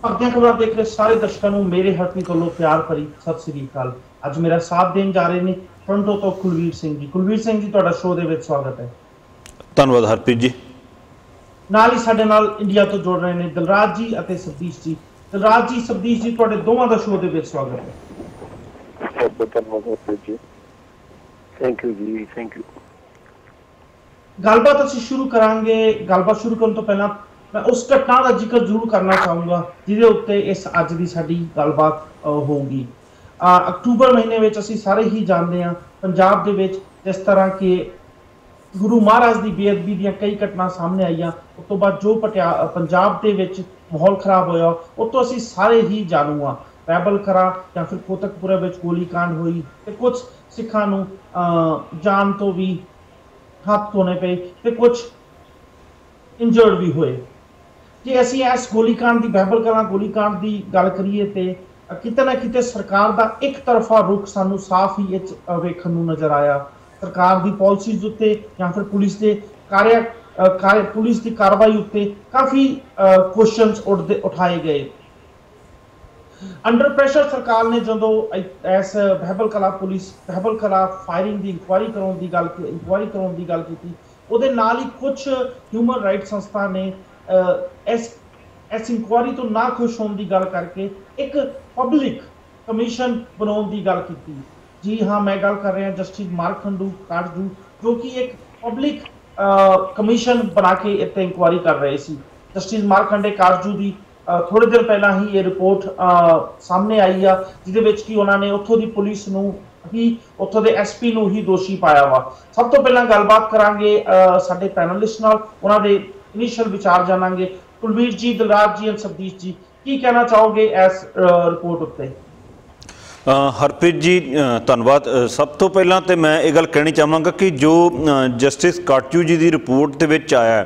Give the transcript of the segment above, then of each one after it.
ਭਗਤੀਆਂ ਖਬਰਾਂ ਦੇਖ ਰਹੇ ਸਾਰੇ ਦਰਸ਼ਕਾਂ ਨੂੰ ਮੇਰੇ ਹਰਪ੍ਰੀਤ ਵੱਲੋਂ ਪਿਆਰ ਭਰੀ ਸਤਿ ਸ੍ਰੀ ਅਕਾਲ। ਅੱਜ ਮੇਰਾ ਸਾਥ ਦੇਣ ਜਾ ਰਹੇ ਨੇ ਟੋਰਾਂਟੋ ਤੋਂ ਕੁਲਵੀਰ ਸਿੰਘ ਜੀ। ਕੁਲਵੀਰ ਸਿੰਘ ਜੀ, ਤੁਹਾਡਾ ਸ਼ੋਅ ਦੇ ਵਿੱਚ ਸਵਾਗਤ ਹੈ। ਧੰਨਵਾਦ ਹਰਪ੍ਰੀਤ ਜੀ। ਨਾਲ ਹੀ ਸਾਡੇ ਨਾਲ ਇੰਡੀਆ ਤੋਂ ਜੁੜ ਰਹੇ ਨੇ ਦਿਲਰਾਜ ਜੀ ਅਤੇ ਸਬਦੀਸ਼ ਜੀ। ਦਿਲਰਾਜ ਜੀ, ਸਬਦੀਸ਼ ਜੀ, ਤੁਹਾਡੇ ਦੋਵਾਂ ਦਾ ਸ਼ੋਅ ਦੇ ਵਿੱਚ ਸਵਾਗਤ ਹੈ। ਬਹੁਤ ਧੰਨਵਾਦ ਹਰਪ੍ਰੀਤ ਜੀ। ਥੈਂਕ ਯੂ ਜੀ, ਥੈਂਕ ਯੂ। ਗੱਲਬਾਤ ਅਸੀਂ ਸ਼ੁਰੂ ਕਰਾਂਗੇ। ਗੱਲਬਾਤ ਸ਼ੁਰੂ ਕਰਨ ਤੋਂ ਪਹਿਲਾਂ मैं उस घटना का जिक्र जरूर करना चाहूँगा जिहदे उत्ते इस अज की साडी गलबात होगी। अक्तूबर महीने में असीं सारे ही जानते हैं पंजाब दे विच जिस तरह के गुरु महाराज की बेअदबी दी कई घटना सामने आईयां, उस तो बाद जो पंजाब दे विच माहौल खराब होया उस तो असीं सारे ही जानू हाँ। बैबल करा या फिर कोतकपुरा विच गोलीकांड होई ते कुछ सिखां नूं जान तो भी हाथ धोने पे ते कुछ इंजर्ड भी होए। जे असीं इस गोलीकांड की बैबल कला गोलीकांड की गल करिए तो किते ना किते सरकार का एक तरफा रुख सानू साफ ही वेखण नूं नज़र आया। सरकार की पॉलिसीज उत्ते या फिर पुलिस के पुलिस की कार्रवाई उत्ते काफ़ी क्वेश्चनस उठाए गए। अंडर प्रेशर सरकार ने जो इस बहबल कला पुलिस बहबल कला फायरिंग की इंक्वायरी कराने की गल की, ਉਹਦੇ ਨਾਲ ਹੀ कुछ ह्यूमन राइट संस्था ने इस इंक्वायरी तो ना खुश होने की गल करके एक पब्लिक कमीशन बनाने की गल की। जी हाँ, मैं गल कर रहा जस्टिस मार्कंडू काटजू, जो कि एक पब्लिक कमीशन बना के इतने इंक्वायरी कर रहे सी। जस्टिस मार्कंडे काटजू की थोड़े दिन पहला ही ये रिपोर्ट सामने आई आ, जिहदे विच कि उन्होंने उत्थों की पुलिस नूं ही उत्थों दे एसपी नूं ही दोषी पाया वा। सब तो पहला गलबात करांगे साडे पैनलिस्ट नाल, उन्हां दे इनिशियल विचार जानांगे। कुलवीर जी, दिलराज जी और सतीश जी, की कहना चाहोगे इस रिपोर्ट उत्ते? हरप्रीत जी धन्नवाद। सब तो पहला तो मैं ये गल कहनी चाहांगा कि जो जस्टिस काटजू जी की रिपोर्ट दे विच आया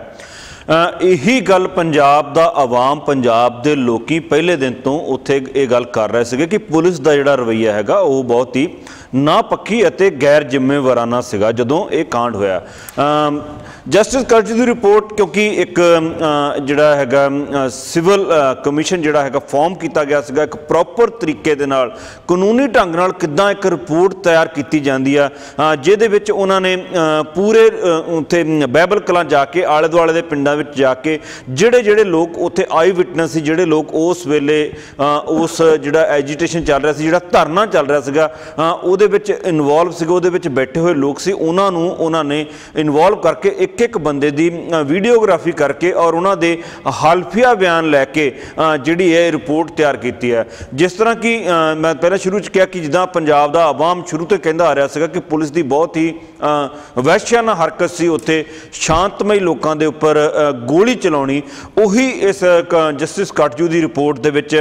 यही गल पंजाब दा आवाम पंजाब दे लोकी पहले दिन तो उत्थे ये गल कर रहे थे कि पुलिस का जिहड़ा रवैया हैगा वो बहुत ही नापक्खी अते गैर जिम्मेवाराना सीगा जदों ये कांड होया। जस्टिस काटजू की रिपोर्ट क्योंकि एक जिहड़ा हैगा सिविल कमीशन जिहड़ा हैगा फॉर्म किया गया सीगा, एक प्रॉपर तरीके दे नाल कानूनी ढंग नाल किद्दां एक रिपोर्ट तैयार की जाती है, जिहदे विच उन्हां ने पूरे उत्थे बहबल कलां जाके आले दुआले दे पिंडां विच जाके जिहड़े जिहड़े लोग उत्थे आई विटनेस सी, जिहड़े लोग उस वेले उस जिहड़ा एजीटेशन चल रहा सी, जिहड़ा धरना चल रहा सीगा ਉਹਦੇ ਵਿੱਚ ਇਨਵੋਲਵ ਸੀਗੇ, ਉਹਦੇ ਵਿੱਚ ਬੈਠੇ ਹੋਏ ਲੋਕ ਸੀ, ਉਹਨਾਂ ਨੇ ਇਨਵੋਲਵ ਕਰਕੇ ਇੱਕ ਬੰਦੇ ਦੀ ਵੀਡੀਓਗ੍ਰਾਫੀ ਕਰਕੇ ਔਰ ਉਹਨਾਂ ਦੇ ਹਲਫੀਆ ਬਿਆਨ ਲੈ ਕੇ ਜਿਹੜੀ ਇਹ ਰਿਪੋਰਟ ਤਿਆਰ ਕੀਤੀ ਹੈ। ਜਿਸ ਤਰ੍ਹਾਂ ਕਿ ਮੈਂ ਪਹਿਲਾਂ ਸ਼ੁਰੂ 'ਚ ਕਿਹਾ ਕਿ ਜਿੱਦਾਂ ਪੰਜਾਬ ਦਾ ਆਵਾਮ ਸ਼ੁਰੂ ਤੋਂ ਕਹਿੰਦਾ ਆ ਰਿਹਾ ਸੀਗਾ ਕਿ ਪੁਲਿਸ ਦੀ ਬਹੁਤ ਹੀ ਵਹਿਸ਼ਿਆਨਾ ਹਰਕਤ ਸੀ, ਉੱਥੇ ਸ਼ਾਂਤਮਈ ਲੋਕਾਂ ਦੇ ਉੱਪਰ ਗੋਲੀ ਚਲਾਉਣੀ, ਉਹੀ ਇਸ ਜਸਟਿਸ ਕਾਟਜੂ ਦੀ ਰਿਪੋਰਟ ਦੇ ਵਿੱਚ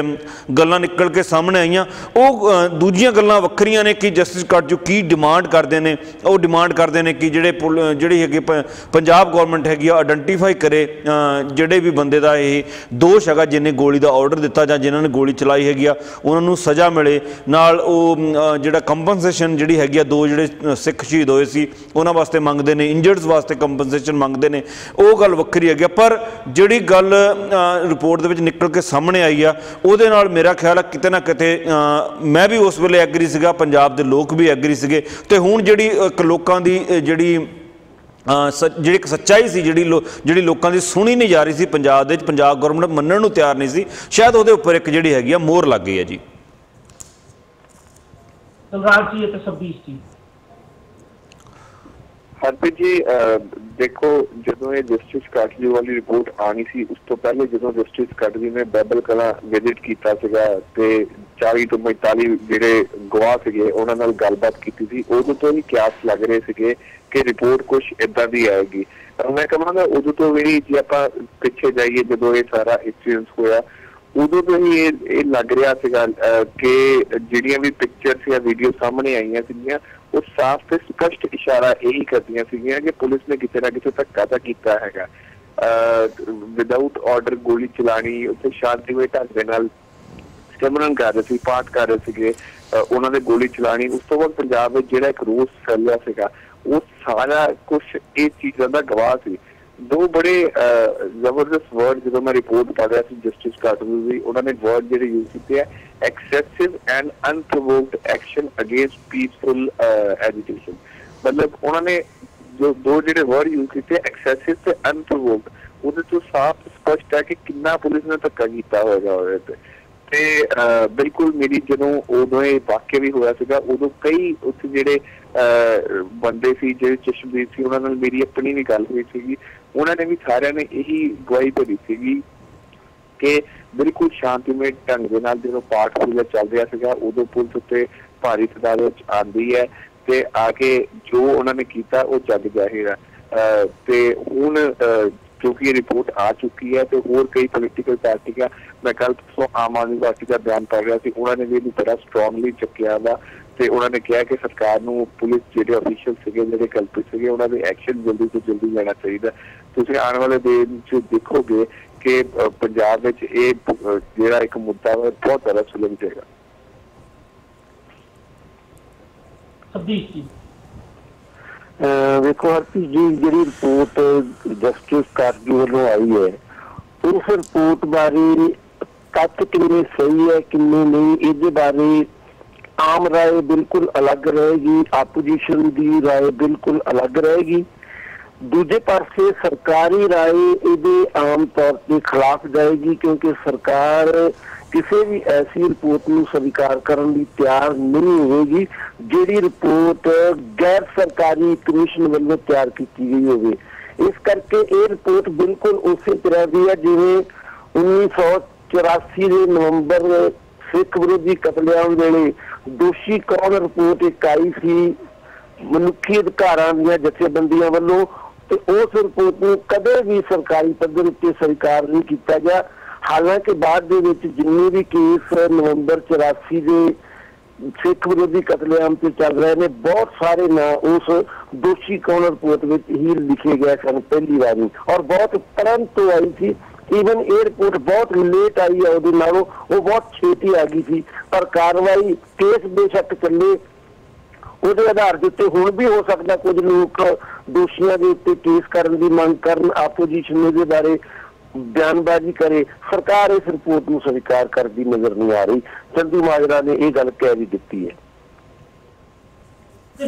ਗੱਲਾਂ ਨਿਕਲ ਕੇ ਸਾਹਮਣੇ ਆਈਆਂ। ਉਹ ਦੂਜੀਆਂ ਗੱਲਾਂ ਵੱਖਰੀਆਂ ਨੇ ਕਿ जस्टिस काटजू की डिमांड करते हैं, वो डिमांड करते हैं कि जिहड़ी है पंजाब गौरमेंट हैगी आइडेंटिफाई करे जिहड़े भी बंदे का ये दोष है जिन्हें गोली का ऑर्डर दिता जां जिन्होंने गोली चलाई हैगी उन्होंने सज़ा मिले, नाल जिहड़ा कंपनसेशन जिहड़ी हैगी दो जिहड़े सिख शहीद होए सी उन्हां वास्ते मंगते हैं, इंजर्ड्स वास्ते कंपनसेशन मंगते हैं, वो गल वक्री हैगी। पर जिहड़ी गल रिपोर्ट दे विच निकल के सामने आई आ उहदे नाल मेरा ख्याल है किते ना किते मैं भी उस वेले एग्री सीगा, पंजाब दे लोग भी एग्री सीगे, ते हुण जिहड़ी एक लोकां दी जिहड़ी एक सच्चाई सी जिहड़ी लोकां दी सुनी नहीं जा रही सी पंजाब दे, पंजाब गौरमेंट मन्नण नूं तैयार नहीं सी, शायद उहदे उपर एक जिहड़ी हैगी मोहर लग गई है जी। दिलराज जी ते सब्बीश जी। हरप्रीत जी देखो, जो ये जस्टिस काटजू वाली रिपोर्ट आनी सी उस तो पहले जो जस्टिस काटजू ने बैबल कला विजिट किया सीगा ते 40 तो 45 जिहड़े गवाह सीगे उन्हां नाल गलबात कीती सी, उदों तो ही क्यास लग रहे सीगे कि रिपोर्ट कुछ इदां दी आएगी। मैं कहांगा उदों तो भी जे आपां पिछे जाइए जो ये सारा इंसीडेंस होया उदों तो ही ये लग रहा सीगा कि जिहड़ियां भी पिक्चर्स या वीडियो सामने आईयां सीगियां वो साफ ते स्पष्ट इशारा यही करदियां सीगियां कि पुलिस ने किते ना किते धक्का तां कीता हैगा, विदाउट ऑर्डर गोली चलानी, उत्थे शांतिमय ढंग दे नाल सिमरन कर रहे थे, पाठ कर रहे थे, उन्होंने गोली चलानी। उस तो बाद पंजाब में जिहड़ा एक रोस फैलिया सीगा वो सारा कुछ ये चीज़ों का गवाह सी। दो बड़े जबरदस्त वर्ड जो मैं रिपोर्ट पढ़ रहा था जस्टिस काटजू की, उन्होंने वर्ड जो यूज किए excessive and unprovoked action against peaceful agitation. मतलब उन्होंने जो दो जो वर्ड यूज किए एक्सेसिव से अनप्रोवोक्ड, ਉਹਦੇ ਤੋਂ ਸਾਫ਼ ਸਪਸ਼ਟ ਹੈ ਕਿ ਕਿੰਨਾ ਪੁਲਿਸ ਨੇ ਧੱਕਾ ਕੀਤਾ ਹੋਏਗਾ ਉਹਦੇ ਤੇ ਬਿਲਕੁਲ ਮੇਰੀ ਜਦੋਂ ਉਦੋਂ ਇਹ ਵਾਕਿਆ ਵੀ ਹੋਇਆ ਸੀਗਾ ਉਦੋਂ ਕਈ ਉੱਥੇ ਜਿਹੜੇ ਬੰਦੇ ਸੀ ਜਿਹੜੇ ਚਸ਼ਮਦੀਦ ਸੀ ਉਹਨਾਂ ਨਾਲ ਮੇਰੀ ਆਪਣੀ ਵੀ ਗੱਲ ਹੋਈ ਸੀਗੀ, ਉਹਨਾਂ ਨੇ ਵੀ ਸਾਰਿਆਂ ਨੇ ਇਹੀ ਗਵਾਹੀ ਭਰੀ ਸੀਗੀ ਕਿ ਬਿਲਕੁਲ ਸ਼ਾਂਤੀਮਈ ਢੰਗ ਦੇ ਨਾਲ ਜਦੋਂ ਪਾਠ ਪੂਜਾ ਚੱਲ ਰਿਹਾ ਸੀਗਾ ਉਦੋਂ ਪੁਲਿਸ ਉੱਤੇ ਭਾਰੀ ਤਾਦਾਦ ਵਿੱਚ ਆਉਂਦੀ ਹੈ ਤੇ ਆ ਕੇ ਜੋ ਉਹਨਾਂ ਨੇ ਕੀਤਾ ਉਹ ਜੱਗ ਜ਼ਾਹਿਰ ਹੈ। ਤੇ ਹੁਣ क्योंकि ये रिपोर्ट आ चुकी है तो और कई पोलिटिकल पार्टियां, मैं कल परसों आम आदमी पार्टी का बयान पढ़ रहा थी, उन्होंने भी बड़ा स्ट्रोंगली चुकिया वा ते उन्होंने कहा कि सरकार नूं पुलिस जिहड़े ऑफिशियल सीगे जिहड़े कल्पित सीगे उन्हां दे एक्शन जल्दी तो जल्दी लेना चाहिए। तुसीं आने वाले दिन च देखोगे कि पंजाब विच इह जिहड़ा एक मुद्दा है बहुत ज़्यादा सुलझ जाएगा। देखो हरप्रीत जी जी रिपोर्ट जस्टिस काटजू वालों आई है उस रिपोर्ट बारे तथ्य किन्ने सही है किन्ने नहीं, इहदे बारे आम राय बिल्कुल अलग रहेगी, आपोजिशन की राय बिल्कुल अलग रहेगी। दूजे पासे सरकारी राय इहदे आम तौर पर खिलाफ जाएगी क्योंकि सरकार किसी भी ऐसी रिपोर्ट को स्वीकार करने की तैयार नहीं होगी जिहड़ी रिपोर्ट गैर सरकारी कमीशन वालों तैयार की गई होगी। इस करके ये रिपोर्ट बिल्कुल उसी तरह की है जिवें 1984 के नवंबर सिख विरोधी कतलेआम वेले दोषी कौन रिपोर्ट एक आई सी मनुखी अधिकारां दी जथेबंदियां वालों, तो उस रिपोर्ट को कदे भी सरकारी पद्धर उत्ते स्वीकार नहीं किया गया। हालांकि बाद दे विच जिन्ने भी केस नवंबर 84 के सिख विरोधी कतलेआम से चल रहे हैं बहुत सारे ना उस दोषी कौन रिपोर्ट में ही लिखे गए सन पहली बारी और बहुत तुरंत तो आई थी। ईवन ये रिपोर्ट बहुत लेट आई है, वो नालों वो बहुत छेती आ गई थी, पर कार्रवाई केस बेशक चले ਉਹਦੇ आधार के उत्ते हुण भी हो सकता कुछ लोग दोषियों के उत्ते केस करने की मांग करन, आपोजिशन इहदे बारे बयानबाजी करे। सरकार इस रिपोर्ट को स्वीकार करती नजर नहीं आ रही। चंदू माजरा ने यह गल कह भी दी है।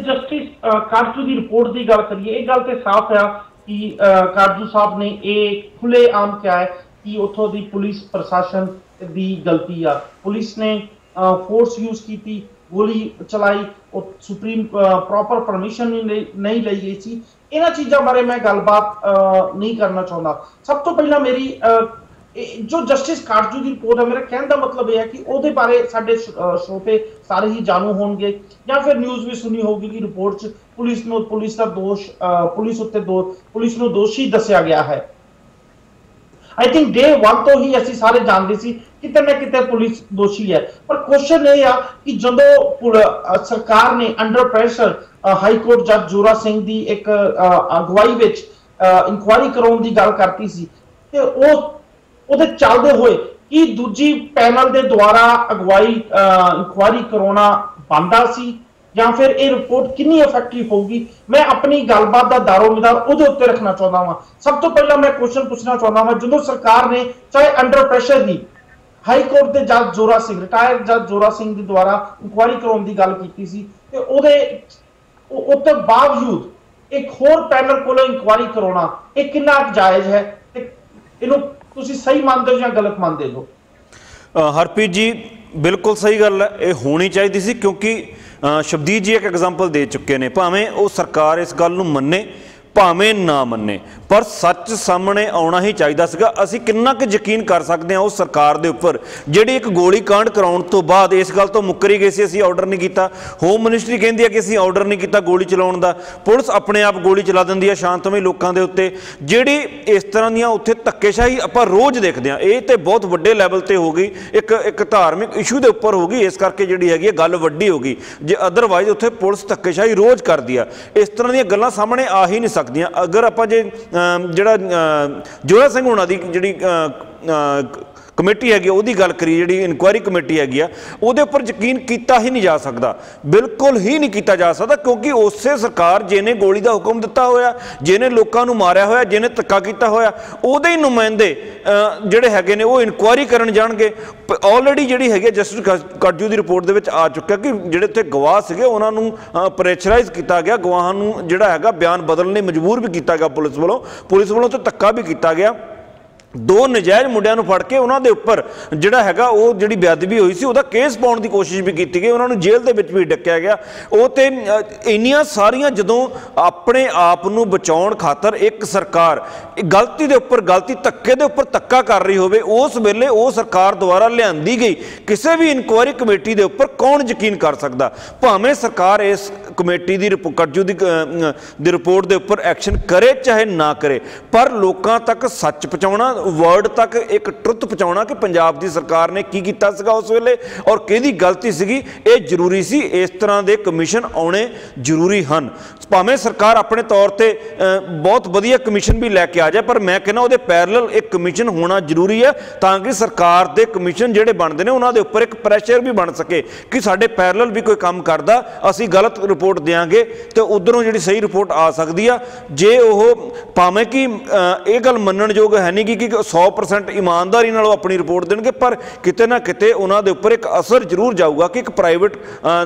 जस्टिस काटजू की रिपोर्ट की गल करिए, एक गल तो साफ है कि काटजू साहब ने यह खुलेआम किया है कि उतों की पुलिस प्रशासन की गलती आ, पुलिस ने फोर्स यूज की, गोली चलाई, सुप्रीम प्रॉपर परमिशन नहीं ली गई थी। इन्हां चीज़ों बारे मैं गलबात नहीं करना चाहता। सब तो पहला मेरी जो जस्टिस काटजू की रिपोर्ट है, मेरा कहने का मतलब यह है कि ਉਹਦੇ बारे साडे श्रोते सारे ही जानू होंगे या फिर न्यूज़ भी सुनी होगी कि रिपोर्ट च पुलिस का दोष पुलिस ਨੂੰ दोषी दस्या गया है। आई थिंक डे 1 तो ही ਅਸੀਂ ਸਾਰੇ ਜਾਣਦੇ ਸੀ ਕਿਤੇ ਨਾ ਕਿਤੇ ਪੁਲਿਸ ਦੋਸ਼ੀ ਹੈ, ਪਰ ਕੁਐਸਚਨ ਇਹ ਆ ਕਿ ਜਦੋਂ ਸਰਕਾਰ ਨੇ ਅੰਡਰ ਪ੍ਰੈਸ਼ਰ ਹਾਈ ਕੋਰਟ ਜੱਜ ਜੋਰਾ ਸਿੰਘ ਦੀ ਇੱਕ ਅਗਵਾਈ ਵਿੱਚ ਇਨਕੁਆਇਰੀ ਕਰਾਉਣ ਦੀ ਗੱਲ ਕਰਤੀ ਸੀ ਤੇ ਉਹਦੇ ਚੱਲਦੇ ਹੋਏ ਕਿ ਦੂਜੀ ਪੈਨਲ ਦੇ ਦੁਆਰਾ ਅਗਵਾਈ ਇਨਕੁਆਇਰੀ ਕਰਾਉਣਾ ਬੰਦਾ ਸੀ ਜਾਂ ਫਿਰ ਇਹ ਰਿਪੋਰਟ ਕਿੰਨੀ ਇਫੈਕਟਿਵ ਹੋਊਗੀ, मैं अपनी गलबात का दारोमदार ਉਹਦੇ ਉੱਤੇ रखना चाहता हाँ। सब तो पहला मैं क्वेश्चन पूछना चाहता हाँ, जो सरकार ने चाहे अंडर प्रेशर ही हाई कोर्ट के जज जोरा सिंह रिटायर्ड जज जोरा सिंह के द्वारा इंक्वायरी कराने की गल की सी ते ਉਹਦੇ बावजूद एक होर पैनल को इंक्वायरी कराना ये कितना जायज है ते इहनूं तुसीं सही मानते हो या गलत मानते हो? हरप्रीत जी बिल्कुल सही गल है, ये होनी चाहिए सी क्योंकि शब्दीत जी एक एग्जाम्पल दे चुके हैं, भावें वो सरकार इस गल नूं मन्ने भावें ना मन्ने पर सच सामने आना ही चाहिए सीगा। असीं किन्ना क यकीन कर सकते हैं उस सरकार के उपर जिहड़ी एक गोली कांड कराउण तो बाद इस गल तो मुकरी गई सी, असीं ऑर्डर नहीं किया। होम मिनिस्ट्री कहती है कि असीं ऑर्डर नहीं किया गोली चलाउण दा, पुलिस अपने आप गोली चला दिंदी है शांतमई लोकां दे उत्ते। जिहड़ी इस तरह दीयां उत्थे धक्केशाही आपां रोज़ देखदे हां, ये तो बहुत वड्डे लैवल ते हो गई, एक धार्मिक इशू के उपर हो गई, इस करके जिहड़ी हैगी गल वड्डी हो गई। जे अदरवाइज उत्थे पुलिस धक्केशाही रोज़ करदी आ, इस तरह दीयां गल्लां सामने आ ही नहीं सकदियां। अगर आपां जे ਜਿਹੜਾ ਜੋਰਾ ਸਿੰਘ ਹੋਣਾ ਦੀ ਜਿਹੜੀ ਕਮੇਟੀ ਹੈਗੀ ਉਹਦੀ ਗੱਲ ਕਰੀ, ਜਿਹੜੀ ਇਨਕੁਆਇਰੀ ਕਮੇਟੀ ਹੈਗੀ ਆ ਉਹਦੇ ਉੱਪਰ ਯਕੀਨ ਕੀਤਾ ਹੀ ਨਹੀਂ ਜਾ ਸਕਦਾ, ਬਿਲਕੁਲ ਹੀ ਨਹੀਂ ਕੀਤਾ ਜਾ ਸਕਦਾ, ਕਿਉਂਕਿ ਉਸੇ ਸਰਕਾਰ ਜਿਹਨੇ ਗੋਲੀ ਦਾ ਹੁਕਮ ਦਿੱਤਾ ਹੋਇਆ, ਜਿਹਨੇ ਲੋਕਾਂ ਨੂੰ ਮਾਰਿਆ ਹੋਇਆ, ਜਿਹਨੇ ਧੱਕਾ ਕੀਤਾ ਹੋਇਆ, ਉਹਦੇ ਹੀ ਨੁਮਾਇੰਦੇ ਜਿਹੜੇ ਹੈਗੇ ਨੇ ਉਹ ਇਨਕੁਆਇਰੀ ਕਰਨ ਜਾਣਗੇ। ਆਲਰੇਡੀ ਜਿਹੜੀ ਹੈਗੀ ਜਸਟਿਸ ਕਾਟਜੂ ਦੀ ਰਿਪੋਰਟ ਦੇ ਵਿੱਚ ਆ ਚੁੱਕਿਆ ਕਿ ਜਿਹੜੇ ਉੱਥੇ ਗਵਾਹ ਸੀਗੇ ਉਹਨਾਂ ਨੂੰ ਪ੍ਰੈਸ਼ਰਾਈਜ਼ ਕੀਤਾ ਗਿਆ, ਗਵਾਹਾਂ ਨੂੰ ਜਿਹੜਾ ਹੈਗਾ ਬਿਆਨ ਬਦਲਣ ਲਈ ਮਜਬੂਰ ਵੀ ਕੀਤਾ ਗਿਆ ਪੁਲਿਸ ਵੱਲੋਂ ਤੇ ਧੱਕਾ ਵੀ ਕੀਤਾ ਗਿਆ। 2 ਨਜਾਇਜ਼ ਮੁੰਡਿਆਂ ਨੂੰ ਫੜ ਕੇ ਉਹਨਾਂ ਦੇ ਉੱਪਰ ਜਿਹੜਾ ਹੈਗਾ ਉਹ ਜਿਹੜੀ ਬੇਅਦਬੀ ਹੋਈ ਸੀ ਉਹਦਾ ਕੇਸ ਪਾਉਣ ਦੀ ਕੋਸ਼ਿਸ਼ ਵੀ ਕੀਤੀ ਗਈ, ਉਹਨਾਂ ਨੂੰ ਜੇਲ੍ਹ ਦੇ ਵਿੱਚ ਵੀ ਡੱਕਿਆ ਗਿਆ। ਉਹ ਤੇ ਇੰਨੀਆਂ ਸਾਰੀਆਂ ਜਦੋਂ ਆਪਣੇ ਆਪ ਨੂੰ ਬਚਾਉਣ ਖਾਤਰ ਇੱਕ ਸਰਕਾਰ ਗਲਤੀ ਦੇ ਉੱਪਰ ਗਲਤੀ, ਧੱਕੇ ਦੇ ਉੱਪਰ ਧੱਕਾ ਕਰ ਰਹੀ ਹੋਵੇ, ਉਸ ਵੇਲੇ ਉਹ ਸਰਕਾਰ ਦੁਆਰਾ ਲਿਆਂਦੀ ਗਈ ਕਿਸੇ ਵੀ ਇਨਕੁਆਇਰੀ ਕਮੇਟੀ ਦੇ ਉੱਪਰ ਕੌਣ ਯਕੀਨ ਕਰ ਸਕਦਾ? ਭਾਵੇਂ ਸਰਕਾਰ ਇਸ ਕਮੇਟੀ ਦੀ ਕਾਟਜੂ ਦੀ ਰਿਪੋਰਟ ਦੇ ਉੱਪਰ ਐਕਸ਼ਨ ਕਰੇ ਚਾਹੇ ਨਾ ਕਰੇ, ਪਰ ਲੋਕਾਂ ਤੱਕ ਸੱਚ ਪਹੁੰਚਾਉਣਾ, ਵਰਡ ਤੱਕ ਇੱਕ ਟਰੁੱਥ ਪਹੁੰਚਾਉਣਾ ਕਿ ਪੰਜਾਬ ਦੀ ਸਰਕਾਰ ਨੇ ਕੀ ਕੀਤਾ ਸੀਗਾ ਉਸ ਵੇਲੇ ਔਰ ਕਿਹਦੀ ਗਲਤੀ ਸੀਗੀ, ਇਹ ਜ਼ਰੂਰੀ ਸੀ। ਇਸ ਤਰ੍ਹਾਂ ਦੇ ਕਮਿਸ਼ਨ ਆਉਣੇ ਜ਼ਰੂਰੀ ਹਨ। ਭਾਵੇਂ ਸਰਕਾਰ ਆਪਣੇ ਤੌਰ ਤੇ ਬਹੁਤ ਵਧੀਆ ਕਮਿਸ਼ਨ ਵੀ ਲੈ ਕੇ ਆ ਜਾਏ, ਪਰ ਮੈਂ ਕਹਿੰਦਾ ਉਹਦੇ ਪੈਰਲਲ ਇੱਕ ਕਮਿਸ਼ਨ ਹੋਣਾ ਜ਼ਰੂਰੀ ਹੈ ਤਾਂ ਕਿ ਸਰਕਾਰ ਦੇ ਕਮਿਸ਼ਨ ਜਿਹੜੇ ਬਣਦੇ ਨੇ ਉਹਨਾਂ ਦੇ ਉੱਪਰ ਇੱਕ ਪ੍ਰੈਸ਼ਰ ਵੀ ਬਣ ਸਕੇ ਕਿ ਸਾਡੇ ਪੈਰਲਲ ਵੀ ਕੋਈ ਕੰਮ ਕਰਦਾ, ਅਸੀਂ ਗਲਤ ਰਿਪੋਰਟ ਦੇਵਾਂਗੇ ਤੇ ਉਧਰੋਂ ਜਿਹੜੀ ਸਹੀ ਰਿਪੋਰਟ ਆ ਸਕਦੀ ਆ। ਜੇ ਉਹ ਭਾਵੇਂ ਕਿ ਇਹ ਗੱਲ ਮੰਨਣਯੋਗ ਹੈ ਨਹੀਂ ਕਿ 100% ਈਮਾਨਦਾਰੀ ਨਾਲ ਉਹ ਆਪਣੀ ਰਿਪੋਰਟ ਦੇਣਗੇ, ਪਰ ਕਿਤੇ ਨਾ ਕਿਤੇ ਉਹਨਾਂ ਦੇ ਉੱਪਰ ਇੱਕ ਅਸਰ ਜ਼ਰੂਰ ਜਾਊਗਾ ਕਿ ਇੱਕ ਪ੍ਰਾਈਵੇਟ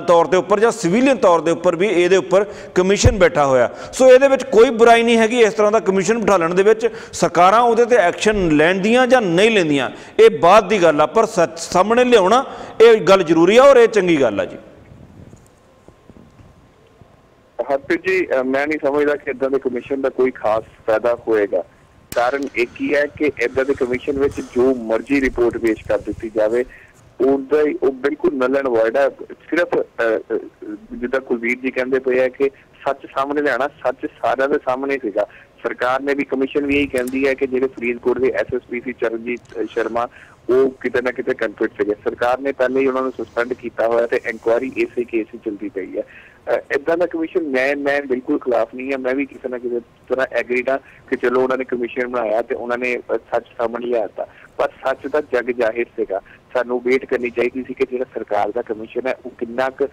ਤੌਰ ਦੇ ਉੱਪਰ ਜਾਂ ਸਿਵੀਲੀਅਨ ਤੌਰ ਦੇ ਉੱਪਰ ਵੀ ਇਹਦੇ ਉੱਪਰ ਕਮਿਸ਼ਨ ਬੈਠਾ ਹੋਇਆ। ਸੋ ਇਹਦੇ ਵਿੱਚ ਕੋਈ ਬੁਰਾਈ ਨਹੀਂ ਹੈਗੀ ਇਸ ਤਰ੍ਹਾਂ ਦਾ ਕਮਿਸ਼ਨ ਬਿਠਾਉਣ ਦੇ ਵਿੱਚ। ਸਰਕਾਰਾਂ ਉਹਦੇ ਤੇ ਐਕਸ਼ਨ ਲੈਂਦੀਆਂ ਜਾਂ ਨਹੀਂ ਲੈਂਦੀਆਂ ਇਹ ਬਾਅਦ ਦੀ ਗੱਲ ਆ, ਪਰ ਸੱਚ ਸਾਹਮਣੇ ਲਿਆਉਣਾ ਇਹ ਗੱਲ ਜ਼ਰੂਰੀ ਆ ਔਰ ਇਹ ਚੰਗੀ ਗੱਲ ਆ ਜੀ। ਹਰਪ੍ਰੀਤ ਜੀ, ਮੈਂ ਨਹੀਂ ਸਮਝਦਾ ਕਿ ਇਦਾਂ ਦੇ ਕਮਿਸ਼ਨ ਦਾ ਕੋਈ ਖਾਸ ਫਾਇਦਾ ਹੋਏਗਾ। ਕਾਰਨ ਇੱਕ ਹੀ ਹੈ ਕਿ ਇਦਾਂ ਦੇ ਕਮਿਸ਼ਨ ਵਿੱਚ ਜੋ ਮਰਜ਼ੀ ਰਿਪੋਰਟ ਪੇਸ਼ ਕਰ ਦਿੱਤੀ ਜਾਵੇ ਉਹਦਾ ਉਹ ਬਿਲਕੁਲ ਨਲ ਐਂਡ ਵੋਇਡ ਹੈ। ਸਿਰਫ ਜਿੱਦਾਂ ਕੁਲਵੀਰ ਜੀ ਕਹਿੰਦੇ ਪਏ ਹੈ ਕਿ ਸੱਚ ਸਾਹਮਣੇ ਲਿਆਉਣਾ, ਸੱਚ ਸਾਰਿਆਂ ਦੇ ਸਾਹਮਣੇ ਸੀਗਾ। ਸਰਕਾਰ ਨੇ ਵੀ ਕਮਿਸ਼ਨ ਵੀ ਇਹੀ ਕਹਿੰਦੀ ਹੈ ਕਿ ਜਿਹੜੇ ਫਰੀਦਕੋਟ ਦੇ ਐਸਐਸਪੀ ਸੀ ਚਰਨਜੀਤ ਸ਼ਰਮਾ ਉਹ ਕਿਤੇ ਨਾ ਕਿਤੇ ਕਨਫਿਊਜ਼ ਸੀਗੇ। ਸਰਕਾਰ ਨੇ ਪਹਿਲੇ ਹੀ ਉਹਨਾਂ ਨੂੰ ਸਸਪੈਂਡ ਕੀਤਾ ਹੋਇਆ ਤੇ ਇਨਕੁਆਇਰੀ ਇਸੇ ਕੇਸ ਹੀ ਚੱਲਦੀ ਪਈ ਹੈ। ਇਦਾਂ ਦਾ ਕਮਿਸ਼ਨ ਮੈਂ ਬਿਲਕੁਲ ਖਿਲਾਫ ਨਹੀਂ ਹਾਂ। ਮੈਂ ਵੀ ਕਿਸੇ ਨਾ ਕਿਸੇ ਤਰ੍ਹਾਂ ਐਗਰੀਡ ਹਾਂ ਕਿ ਚਲੋ ਉਹਨਾਂ ਨੇ ਕਮਿਸ਼ਨ ਬਣਾਇਆ ਤੇ ਉਹਨਾਂ ਨੇ ਸੱਚ ਸਾਹਮਣੇ ਲਿਆਤਾ, ਪਰ ਸੱਚ ਦਾ ਜਗ ਜ਼ਾਹਿਰ ਸੀਗਾ। ਸਾਨੂੰ ਵੇਟ ਕਰਨੀ ਚਾਹੀਦੀ ਸੀ ਕਿ ਜਿਹੜਾ ਸਰਕਾਰ ਦਾ ਕਮਿਸ਼ਨ ਹੈ ਉਹ ਕਿੰਨਾ ਕੁ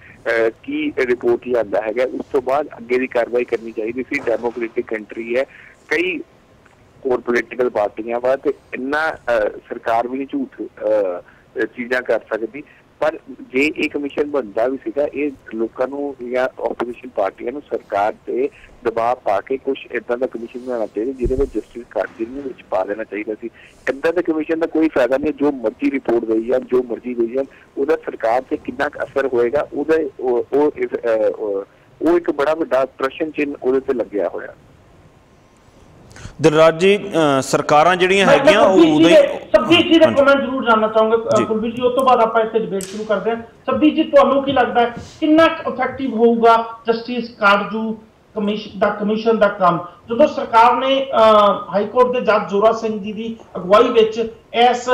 ਕੀ ਰਿਪੋਰਟ ਲਿਆਂਦਾ ਹੈਗਾ, ਉਸ ਤੋਂ ਬਾਅਦ ਅੱਗੇ ਦੀ ਕਾਰਵਾਈ ਕਰਨੀ ਚਾਹੀਦੀ ਸੀ। ਡੈਮੋਕ੍ਰੇਟਿਕ ਕੰਟਰੀ ਹੈ, ਕਈ ਹੋਰ ਪੋਲੀਟੀਕਲ ਪਾਰਟੀਆਂ ਵਾ ਤੇ ਇੰਨਾ ਸਰਕਾਰ ਵੀ ਨਹੀਂ ਝੂਠ ਚੀਜ਼ਾਂ ਕਰ ਸਕਦੀ। ਪਰ ਜੇ ਇਹ ਕਮਿਸ਼ਨ ਬਣਦਾ ਵੀ ਸੀਗਾ, ਇਹ ਲੋਕਾਂ ਨੂੰ ਜਾਂ ਆਪੋਜੀਸ਼ਨ ਪਾਰਟੀਆਂ ਨੂੰ ਸਰਕਾਰ ਤੇ ਦਬਾਅ ਪਾ ਕੇ ਕੁਝ ਇਦਾਂ ਦਾ ਕਮਿਸ਼ਨ ਬਣਾਉਣਾ ਚਾਹੀਦਾ ਜਿਹਦੇ ਵਿੱਚ ਜਸਟਿਸ ਕਾਟਜੂ ਨੂੰ ਵਿੱਚ ਪਾ ਦੇਣਾ ਚਾਹੀਦਾ ਸੀ। ਇਦਾਂ ਦੇ ਕਮਿਸ਼ਨ ਦਾ ਕੋਈ ਫਾਇਦਾ ਨਹੀਂ। ਜੋ ਮਰਜ਼ੀ ਰਿਪੋਰਟ ਦੇਈ ਜਾਂ ਜੋ ਮਰਜ਼ੀ ਦੇਈ ਜਾਂ ਉਹਦਾ ਸਰਕਾਰ ਤੇ ਕਿੰਨਾ ਕੁ ਅਸਰ ਹੋਏਗਾ ਉਹ ਇੱਕ ਬੜਾ ਵੱਡਾ ਪ੍ਰਸ਼ਨ ਚਿੰਨ੍ਹ ਉਹਦੇ ਤੇ ਲੱਗਿਆ ਹੋਇਆ। ਦਿਲਰਾਜ ਜੀ, ਸਰਕਾਰਾਂ ਜਿਹੜੀਆਂ ਹੈਗੀਆਂ ਉਹ ਉਦੋਂ ਹੀ ਸਬਦੀਪ ਜੀ ਦਾ ਕਮੈਂਟ ਜ਼ਰੂਰ ਜਾਨਣਾ ਚਾਹਾਂਗਾ ਕੁਲਵੀਰ ਜੀ, ਉਸ ਤੋਂ ਬਾਅਦ ਆਪਾਂ ਇੱਥੇ ਡਿਬੇਟ ਸ਼ੁਰੂ ਕਰਦੇ ਹਾਂ। ਸਬਦੀਪ ਜੀ, ਤੁਹਾਨੂੰ ਕੀ ਲੱਗਦਾ ਕਿੰਨਾ ਇਫੈਕਟਿਵ ਹੋਊਗਾ ਜਸਟਿਸ ਕਾਟਜੂ ਕਮਿਸ਼ਨ ਦਾ ਕੰਮ ਜਦੋਂ ਸਰਕਾਰ ਨੇ ਹਾਈ ਕੋਰਟ ਦੇ ਜੱਜ ਜ਼ੋਰਾ ਸਿੰਘ ਜੀ ਦੀ ਅਗਵਾਈ ਵਿੱਚ ਇਸ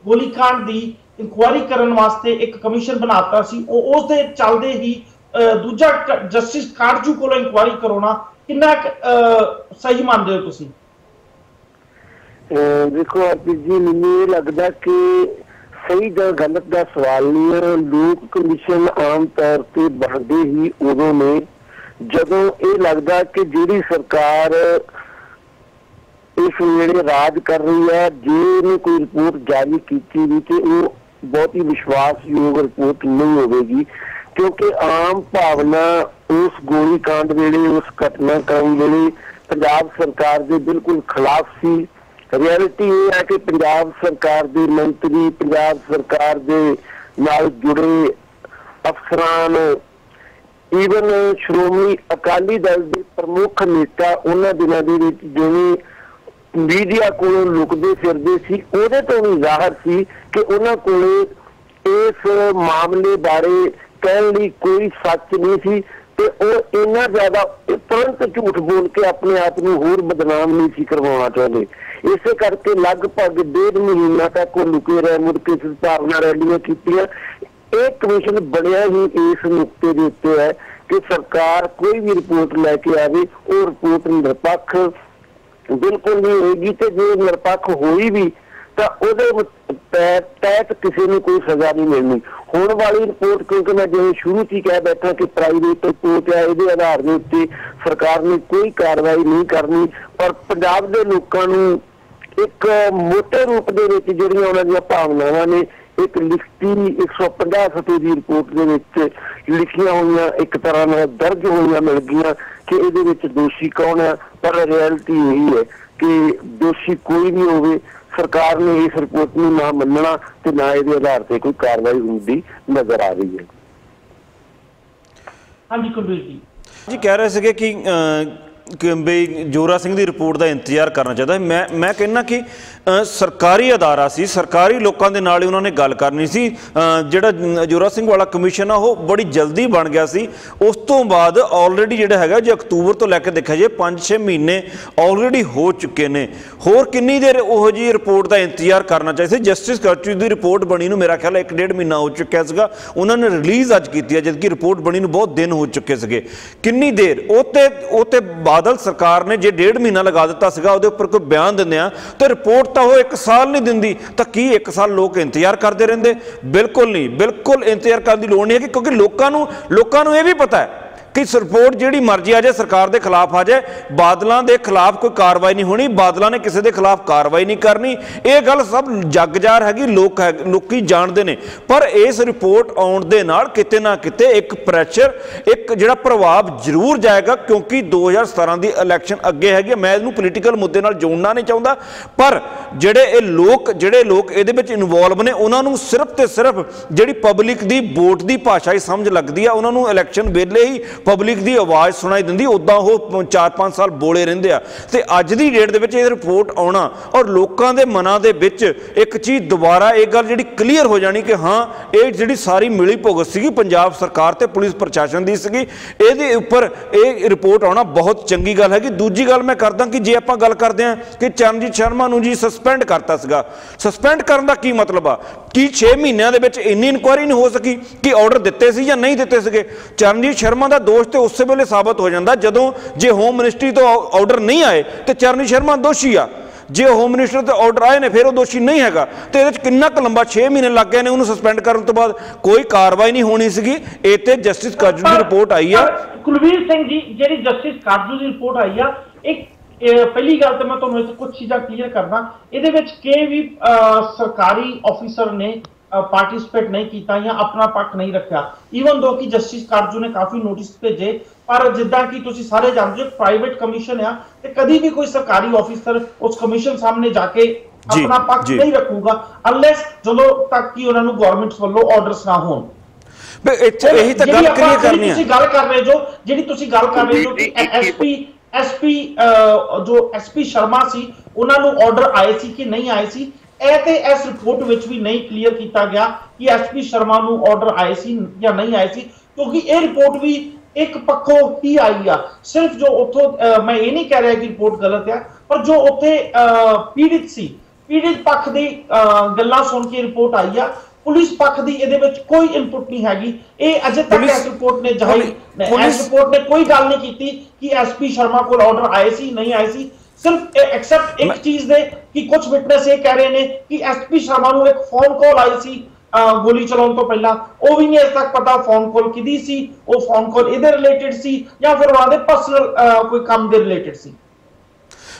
ਗੋਲੀकांड ਦੀ ਇਨਕੁਆਇਰੀ ਕਰਨ ਵਾਸਤੇ ਇੱਕ ਕਮਿਸ਼ਨ ਬਣਾਤਾ ਸੀ, ਉਸ ਦੇ ਚੱਲਦੇ ਹੀ ਦੂਜਾ ਜਸਟਿਸ ਕਾਟਜੂ ਕੋਲੋਂ ਇਨਕੁਆਇਰੀ ਕਰਾਉਣਾ ਕਿੰਨਾ ਸਹੀ ਮੰਨਦੇ ਹੋ ਤੁਸੀਂ? ਦੇਖੋ ਅਰਪੀਤ ਜੀ, ਮੈਨੂੰ ਇਹ ਲੱਗਦਾ ਕਿ ਸਹੀ ਜਾਂ ਗਲਤ ਦਾ ਸਵਾਲ ਨਹੀਂ ਹੈ। ਲੋਕ ਕਮਿਸ਼ਨ ਆਮ ਤੌਰ ਤੇ ਬਣਦੇ ਹੀ ਉਦੋਂ ਨੇ ਜਦੋਂ ਇਹ ਲੱਗਦਾ ਕਿ ਜਿਹੜੀ ਸਰਕਾਰ ਇਸ ਵੇਲੇ ਰਾਜ ਕਰ ਰਹੀ ਹੈ, ਜੇ ਇਹਨੇ ਕੋਈ ਰਿਪੋਰਟ ਜਾਰੀ ਕੀਤੀ ਵੀ ਤੇ ਉਹ ਬਹੁਤੀ ਵਿਸ਼ਵਾਸਯੋਗ ਰਿਪੋਰਟ ਨਹੀਂ ਹੋਵੇਗੀ, ਕਿਉਂਕਿ ਆਮ ਭਾਵਨਾ ਉਸ ਗੋਲੀकांड ਵੇਲੇ, ਉਸ ਘਟਨਾਕ੍ਰਮ ਵੇਲੇ ਪੰਜਾਬ ਸਰਕਾਰ ਦੇ ਬਿਲਕੁਲ ਖਿਲਾਫ ਸੀ। ਰਿਐਲਿਟੀ ਇਹ ਹੈ ਕਿ ਪੰਜਾਬ ਸਰਕਾਰ ਦੇ ਮੰਤਰੀ, ਪੰਜਾਬ ਸਰਕਾਰ ਦੇ ਨਾਲ ਜੁੜੇ ਅਫਸਰਾਂ, ਈਵਨ ਸ਼੍ਰੋਮਣੀ ਅਕਾਲੀ ਦਲ ਦੇ ਪ੍ਰਮੁੱਖ ਨੇਤਾ ਉਹਨਾਂ ਦਿਨਾਂ ਦੇ ਵਿੱਚ ਜਿਵੇਂ ਮੀਡੀਆ ਕੋਲੋਂ ਲੁਕਦੇ ਫਿਰਦੇ ਸੀ, ਉਹਦੇ ਤੋਂ ਵੀ ਜ਼ਾਹਰ ਸੀ ਕਿ ਉਹਨਾਂ ਕੋਲੇ ਇਸ ਮਾਮਲੇ ਬਾਰੇ ਕਹਿਣ ਲਈ ਕੋਈ ਸੱਚ ਨਹੀਂ ਸੀ ਤੇ ਉਹ ਇੰਨਾ ਜ਼ਿਆਦਾ ਤੁਰੰਤ ਝੂਠ ਬੋਲ ਕੇ ਆਪਣੇ ਆਪ ਨੂੰ ਹੋਰ ਬਦਨਾਮ ਨਹੀਂ ਸੀ ਕਰਵਾਉਣਾ ਚਾਹੁੰਦੇ। ਇਸੇ ਕਰਕੇ ਲਗਭਗ 1.5 ਮਹੀਨਾ ਤੱਕ ਉਹ ਲੁਕੇ ਰਹੇ, ਮੁੜ ਕੇ ਭਾਵਨਾ ਰੈਲੀਆਂ ਕੀਤੀਆਂ। ਇਹ ਕਮਿਸ਼ਨ ਬਣਿਆ ਹੀ ਇਸ ਨੁਕਤੇ ਦੇ ਉੱਤੇ ਹੈ ਕਿ ਸਰਕਾਰ ਕੋਈ ਵੀ ਰਿਪੋਰਟ ਲੈ ਕੇ ਆਵੇ, ਉਹ ਰਿਪੋਰਟ ਨਿਰਪੱਖ ਬਿਲਕੁਲ ਨਹੀਂ ਹੋਏਗੀ ਤੇ ਜੇ ਨਿਰਪੱਖ ਹੋਈ ਵੀ ਤਾਂ तहत किसी ਨੂੰ कोई सजा नहीं मिलनी। होने वाली रिपोर्ट क्योंकि मैं जिवें शुरू से कह बैठा कि प्राइवेट रिपोर्ट है, इहदे आधार के उत्ते सरकार ने कोई कार्रवाई नहीं करनी, पर पंजाब के लोगों को एक मोटे रूप के जिहड़ियां उन्हां दीयां भावनावां ने एक लिखती 150 सफ़े की रिपोर्ट के विच लिखियां हुई एक तरह नाल दर्ज हुई मिल गई कि इहदे विच दोषी कौन है। पर रियलिटी यही है कि दोषी कोई भी होवे, सरकार ने इस रिपोर्ट में ना मनना ते ना इहदे आधार पर कोई कार्रवाई होंदी नजर आ रही है। हाँ जी कुलवीर जी कह रहे थे कि बई जोरा सिंह की रिपोर्ट का इंतजार करना चाहिए। मैं कहना कि सरकारी अदारा सी, सरकारी लोगों के नाल उन्होंने गल करनी सी। जिहड़ा जोरा सिंह वाला कमीशन आ वो बड़ी जल्दी बन गया सी। उस तो बाद ऑलरेडी जिहड़ा हैगा जो अक्तूबर तो लैके देखा जाए 5-6 महीने ऑलरेडी हो चुके ने। होर किन्नी देर उहो जी रिपोर्ट का इंतजार करना चाहिए। जस्टिस करचू की रिपोर्ट बनी नूं मेरा ख्याल 1-1.5 महीना हो चुका है, उन्होंने रिलीज़ अज की है, जबकि रिपोर्ट बनी नूं बहुत दिन हो चुके थे। किन्नी देर उते बादल सरकार ने जे 1.5 महीना लगा दिता सीगा उहदे उपर कोई बयान दिंदे तो रिपोर्ट तो वो 1 साल नहीं दिंदी, तो की 1 साल लोग इंतजार करते रहंदे? बिल्कुल नहीं, बिल्कुल इंतजार करने की लोड़ नहीं है, क्योंकि लोगों को यह भी पता है कि रिपोर्ट जिहड़ी मर्जी आ जाए सरकार के खिलाफ आ जाए, बादलों के खिलाफ कोई कार्रवाई नहीं होनी, बादलों ने किसी के खिलाफ कार्रवाई नहीं करनी। ये गल सब जग जार हैगी, लोग जानते हैं। पर इस रिपोर्ट आउण दे नाल किते ना किते एक प्रैशर, एक जिहड़ा प्रभाव जरूर जाएगा, क्योंकि 2017 की इलैक्शन अगे हैगी। मैं इहनूं पोलीटिकल मुद्दे नाल जोड़ना नहीं चाहता, पर जिहड़े लोग इहदे विच इनवॉल्व ने उन्होंने सिर्फ तो सिर्फ जिहड़ी पब्लिक की वोट की भाषा ही समझ लगती है। उन्होंने इलैक्शन वेले ही पब्लिक की आवाज़ सुनाई दिंदी, उदा वो 4-5 साल बोले रहंदे आ। ते अज दी डेट दे विच ये रिपोर्ट आउणा और लोगों के मनां दे विच एक चीज़ दोबारा एक गल जिहड़ी क्लीयर हो जानी कि हाँ ये जिहड़ी सारी मिली भुगत सीगी पंजाब सरकार ते पुलिस प्रशासन दी सीगी, इहदे उपर ये रिपोर्ट आउणा बहुत चंगी गल हैगी। दूजी गल मैं करदा कि जे आपां गल करदे हां कि चरणजीत शर्मा नूं जी सस्पेंड करता सीगा, सस्पेंड करन दा की मतलब आ कि 6 महीनों के विच इन्नी इनकुआरी नहीं हो सकी कि ऑर्डर दिते सी या नहीं दिते सीगे। चरणजीत शर्मा का दोष तो उस वेले साबित हो जाता जदों जे होम मिनिस्ट्री तो ऑर्डर नहीं आए तो चरणजीत शर्मा दोषी आ, जे होम मिनिस्टर तो ऑर्डर आए ने फिर वो दोषी नहीं हैगा। तो ये कितना क लंबा 6 महीने लग गए ने उन्होंने सस्पेंड करने तो बाद कोई कार्रवाई नहीं होनी सी। ये जस्टिस काजू की रिपोर्ट आई है। कुलवीर सिंह जी जी जस्टिस काजू की रिपोर्ट आई है, एक पहली गल तो मैं तुहानूं कुछ चीज़ां क्लीयर करना, इहदे विच कोई भी सरकारी ऑफिसर ने पार्टिसिपेट नहीं किया या अपना पक्ष नहीं रखा। ईवन दो कि जस्टिस काजू ने काफ़ी नोटिस भेजे, पर जिद्दां कि तुसीं सारे जानते हो प्राइवेट कमीशन आ ते कदी भी कोई सरकारी ऑफिसर उस कमीशन सामने जाके अपना पक्ष नहीं रखूगा अनलैस जदों तक कि उन्होंने गवर्नमेंट वालों ऑर्डर्स ना होण। यही तो गल क्लियर करनी है। गल कर रहे जो जिहड़ी तुसीं गल कर रहे हो कि एसपी शर्मा सी उन्होंने ऑर्डर आए सी कि नहीं आए सी, इस रिपोर्ट विच भी नहीं क्लीयर किया गया कि एसपी शर्मा नूं ऑर्डर आए सी या नहीं आए सी, क्योंकि यह रिपोर्ट भी एक पक्षों ही आई आ। सिर्फ जो उतो मैं ये नहीं कह रहा कि रिपोर्ट गलत है, पर जो उत्थे पीड़ित पक्ष की गल्लां सुन के रिपोर्ट आई आ, पुलिस पक्ष की इहदे विच कोई इनपुट नहीं हैगी। ये अजे तक इस रिपोर्ट ने कोई गल नहीं की कि एसपी शर्मा को ऑर्डर आए सी नहीं आए सी। सिर्फ एक्सेप्ट एक चीज दे कि कुछ विटनेस ये कह रहे हैं कि एसपी शर्मा को एक फोन कॉल आई सी गोली चलाने तो पहला, वो भी नहीं अज तक पता फोन कॉल किदी सी, वो फोन कॉल इहदे रिलेटेड सी या फिर उन्होंने पर्सनल कोई काम दे रिलेटेड सी।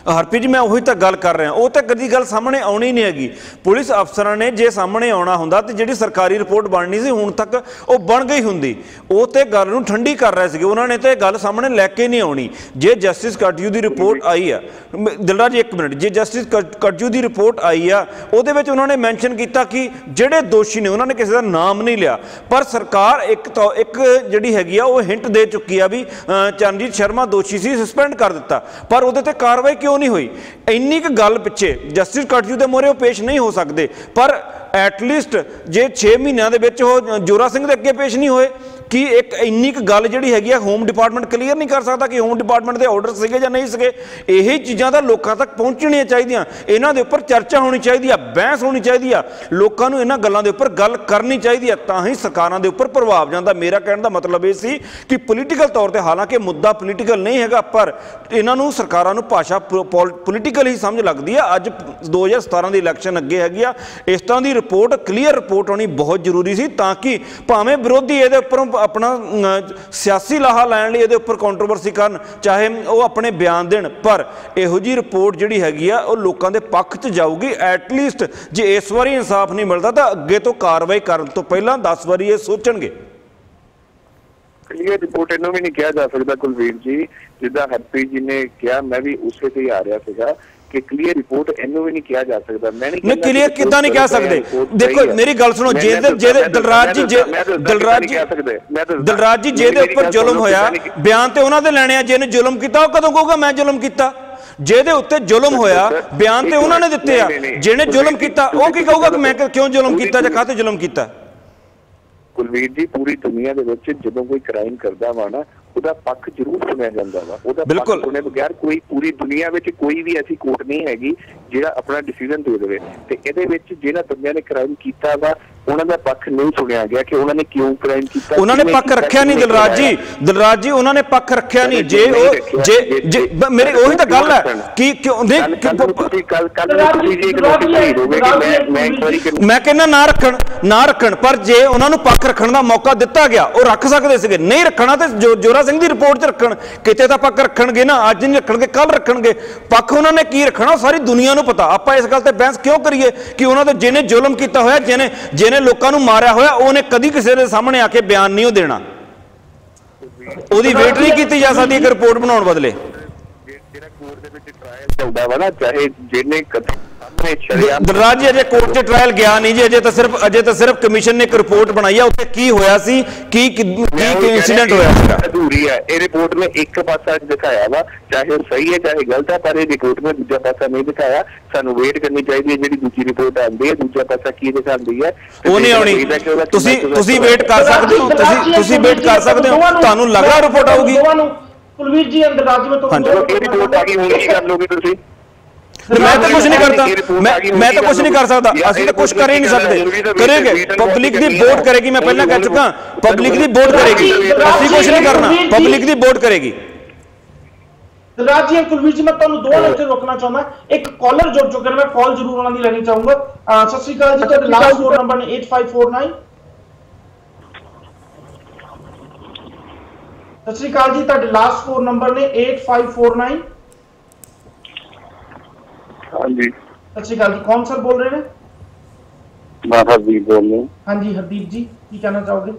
हरप्रीत जी मैं उही तो गल कर रहा, वो तो कभी गल सामने आनी नहीं हैगी। पुलिस अफसरां ने जे सामने आना हुंदा ते जिहड़ी सरकारी रिपोर्ट बननी सी हुण तक वो बन गई हुंदी। वो तो गल नूं ठंडी कर रहे थे, उन्होंने तो गल सामने लैके नहीं आनी। जे जस्टिस काजू की रिपोर्ट आई है, दिलराज एक मिनट, जे जस्टिस काजू की रिपोर्ट आई है उहदे विच उन्होंने मैंशन किया कि जिहड़े दोषी ने उन्होंने किसी का नाम नहीं लिया, पर सरकार एक जिहड़ी हैगी आ वो हिंट दे चुकी है भी चरणजीत शर्मा दोषी सी, सस्पेंड कर दिता, पर उहदे ते कार्रवाई क्यों नहीं हुई? इन्नी क गल पिछे जस्टिस काजू के मोहरे पेश नहीं हो सकते, पर एटलीस्ट जे 6 महीनों के जोरा सिंह के अगे पेश नहीं होए कि एक इन्नी क गल जिहड़ी हैगी आ होम डिपार्टमेंट क्लीयर नहीं कर सकता कि होम डिपार्टमेंट के ऑर्डर सीगे जां नहीं सीगे? यही चीज़ां तां लोकां तक पहुँचणियां चाहीदियां, इन्हां दे उपर चर्चा होनी चाहिए, बहस होनी चाहिए, लोकां नूं इन्हां गल्लां दे उपर गल करनी चाहिए, तां ही सरकारां दे उपर प्रभाव जांदा। मेरा कहण दा मतलब ये सी कि पोलीटिकल तौर पर, हालांकि मुद्दा पोलीटिकल नहीं हैगा, पर इन्हां नूं सरकारां नूं भाषा पोलीटिकल ही समझ लगदी है। अज 2017 की इलैक्शन अगे हैगी आ, इस तरह की रिपोर्ट क्लीयर रिपोर्ट होनी बहुत जरूरी सी, ताकि भावें विरोधी ये उपर अपना सियासी लाहा लैण लई इहदे उपर कॉन्ट्रोवर्सी करन, चाहे वो अपने बयान देण, पर इहो जी रिपोर्ट जिहड़ी हैगी आ वो लोकां दे पक्ष च जाऊगी। एटलीस्ट जे इस वारी इंसाफ नहीं मिलता तो अगे तो कार्रवाई करन तो पहलां 10 वारी ये सोचणगे। क्लीयर रिपोर्ट इन्हों भी नहीं कहा जा सकता कुलवीर जी, जिदा हरप्रीत जी ने कहा, मैं भी उसे से ही आ रहा था कि क्लीयर रिपोर्ट इन्हों भी नहीं कहा जा सकता। मैं नहीं क्लीयर कितना नहीं कह सकते? देखो मेरी गल सुनो, दिलराज जी जेदे उपर जुल्म होया, बयान तो उन्होंने लेने आ, जिन्हें जुल्म किया वो कदों कहूगा मैं जुल्म किया? जेदे उत्ते जुल्म होया बयान तो उन्होंने दिते आ, जिन्हें जुल्म किया वो की कहूगा कि मैं क्यों जुल्म किया जां काहते जुल्म किया? कुलवीर जी पूरी दुनिया दे विच जदों कोई क्राइम करदा वा ना ਉਹਦਾ पक्ष जरूर सुनिया जाता वा, ਉਹਦਾ पक्ष सुने बगैर कोई पूरी दुनिया में कोई भी ऐसी कोर्ट नहीं हैगी जिहड़ा अपना डिसीजन दे देवे। ते इहदे विच जिहड़ा बंदियां ने क्राइम कीता वा उन्हां दा पक्ष नहीं सुनिया गया कि उन्होंने क्यों क्राइम किया, उन्होंने पक्ष रखिया नहीं। दिलराज जी उन्होंने पक्ष रखिया नहीं। जे मेरी वही तो गल है कि क्यों मैं कहना ना रखण, पर जे उन्होंने पक्ष रखण का मौका दिता गया वो रख सकते थे, नहीं रखना तो जोरा सिंह की रिपोर्ट च रखण, किते तां पक्ष रखणगे ना, अज नहीं रखणगे कल रखणगे। पक्ष उन्होंने की रखना सारी दुनिया को पता। आपां इस गल ते बहस क्यों करिए कि उन्होंने जिन्हें जुल्म किया होया, जिन्हें लोगों को मारिया होया, उन्हें कभी किसी के सामने आके बयान नहीं देना, उसकी वेट नहीं की जा सकती एक रिपोर्ट बनाने बदले। दिलराज जी अजे कोर्ट च ट्रायल गया नहीं जी, अजे तो सिर्फ कमीशन ने एक रिपोर्ट बनाई है, उत्ते की होया सी, की इंसीडेंट होया सीगा, अधूरी है। ये रिपोर्ट में एक पासा दिखाया वा, चाहे वो सही है चाहे गलत है, पर ये रिपोर्ट में दूजा पासा नहीं दिखाया। सानू वेट करनी चाहिए जी दूसरी रिपोर्ट आती है, दूजा पासा की दिखाती है वो नहीं आनी। तुसी वेट कर सकते हो, तुसी वेट कर सकते हो, तुहानू लग रहा रिपोर्ट आऊगी? कुलवीर जी अंदर राज्य में तो रिपोर्ट आ गई, हुण की कर लोगे तुसी? मैं तो कुछ नहीं करता, मैं तो कुछ नहीं कर सकता, असं तो कुछ कर ही नहीं सकते। करेंगे पब्लिक दी वोट करेगी, मैं पहले कह चुका पब्लिक दी वोट करेगी, असं कुछ नहीं करना, पब्लिक दी वोट करेगी। दिलराज जी कुलवीर जी मैं तुहानू दो मिनट रोकना चाहूंगा, एक कॉलर जुड़ चुके हैं, मैं कॉल जरूर उन्हां दी लेनी चाहूंगा। सत श्री अकाल जी, तुहाडा लास्ट फोन नंबर ने 8549। सत श्री अकाल जी, तुहाडा लास्ट फोन नंबर ने 8549। हाँ जी सत श्री अकाल जी, कौन सर बोल रहे हैं? मैं हरदीप बोल रहा हूँ। हाँ जी हरदीप जी, की कहना चाहोगे?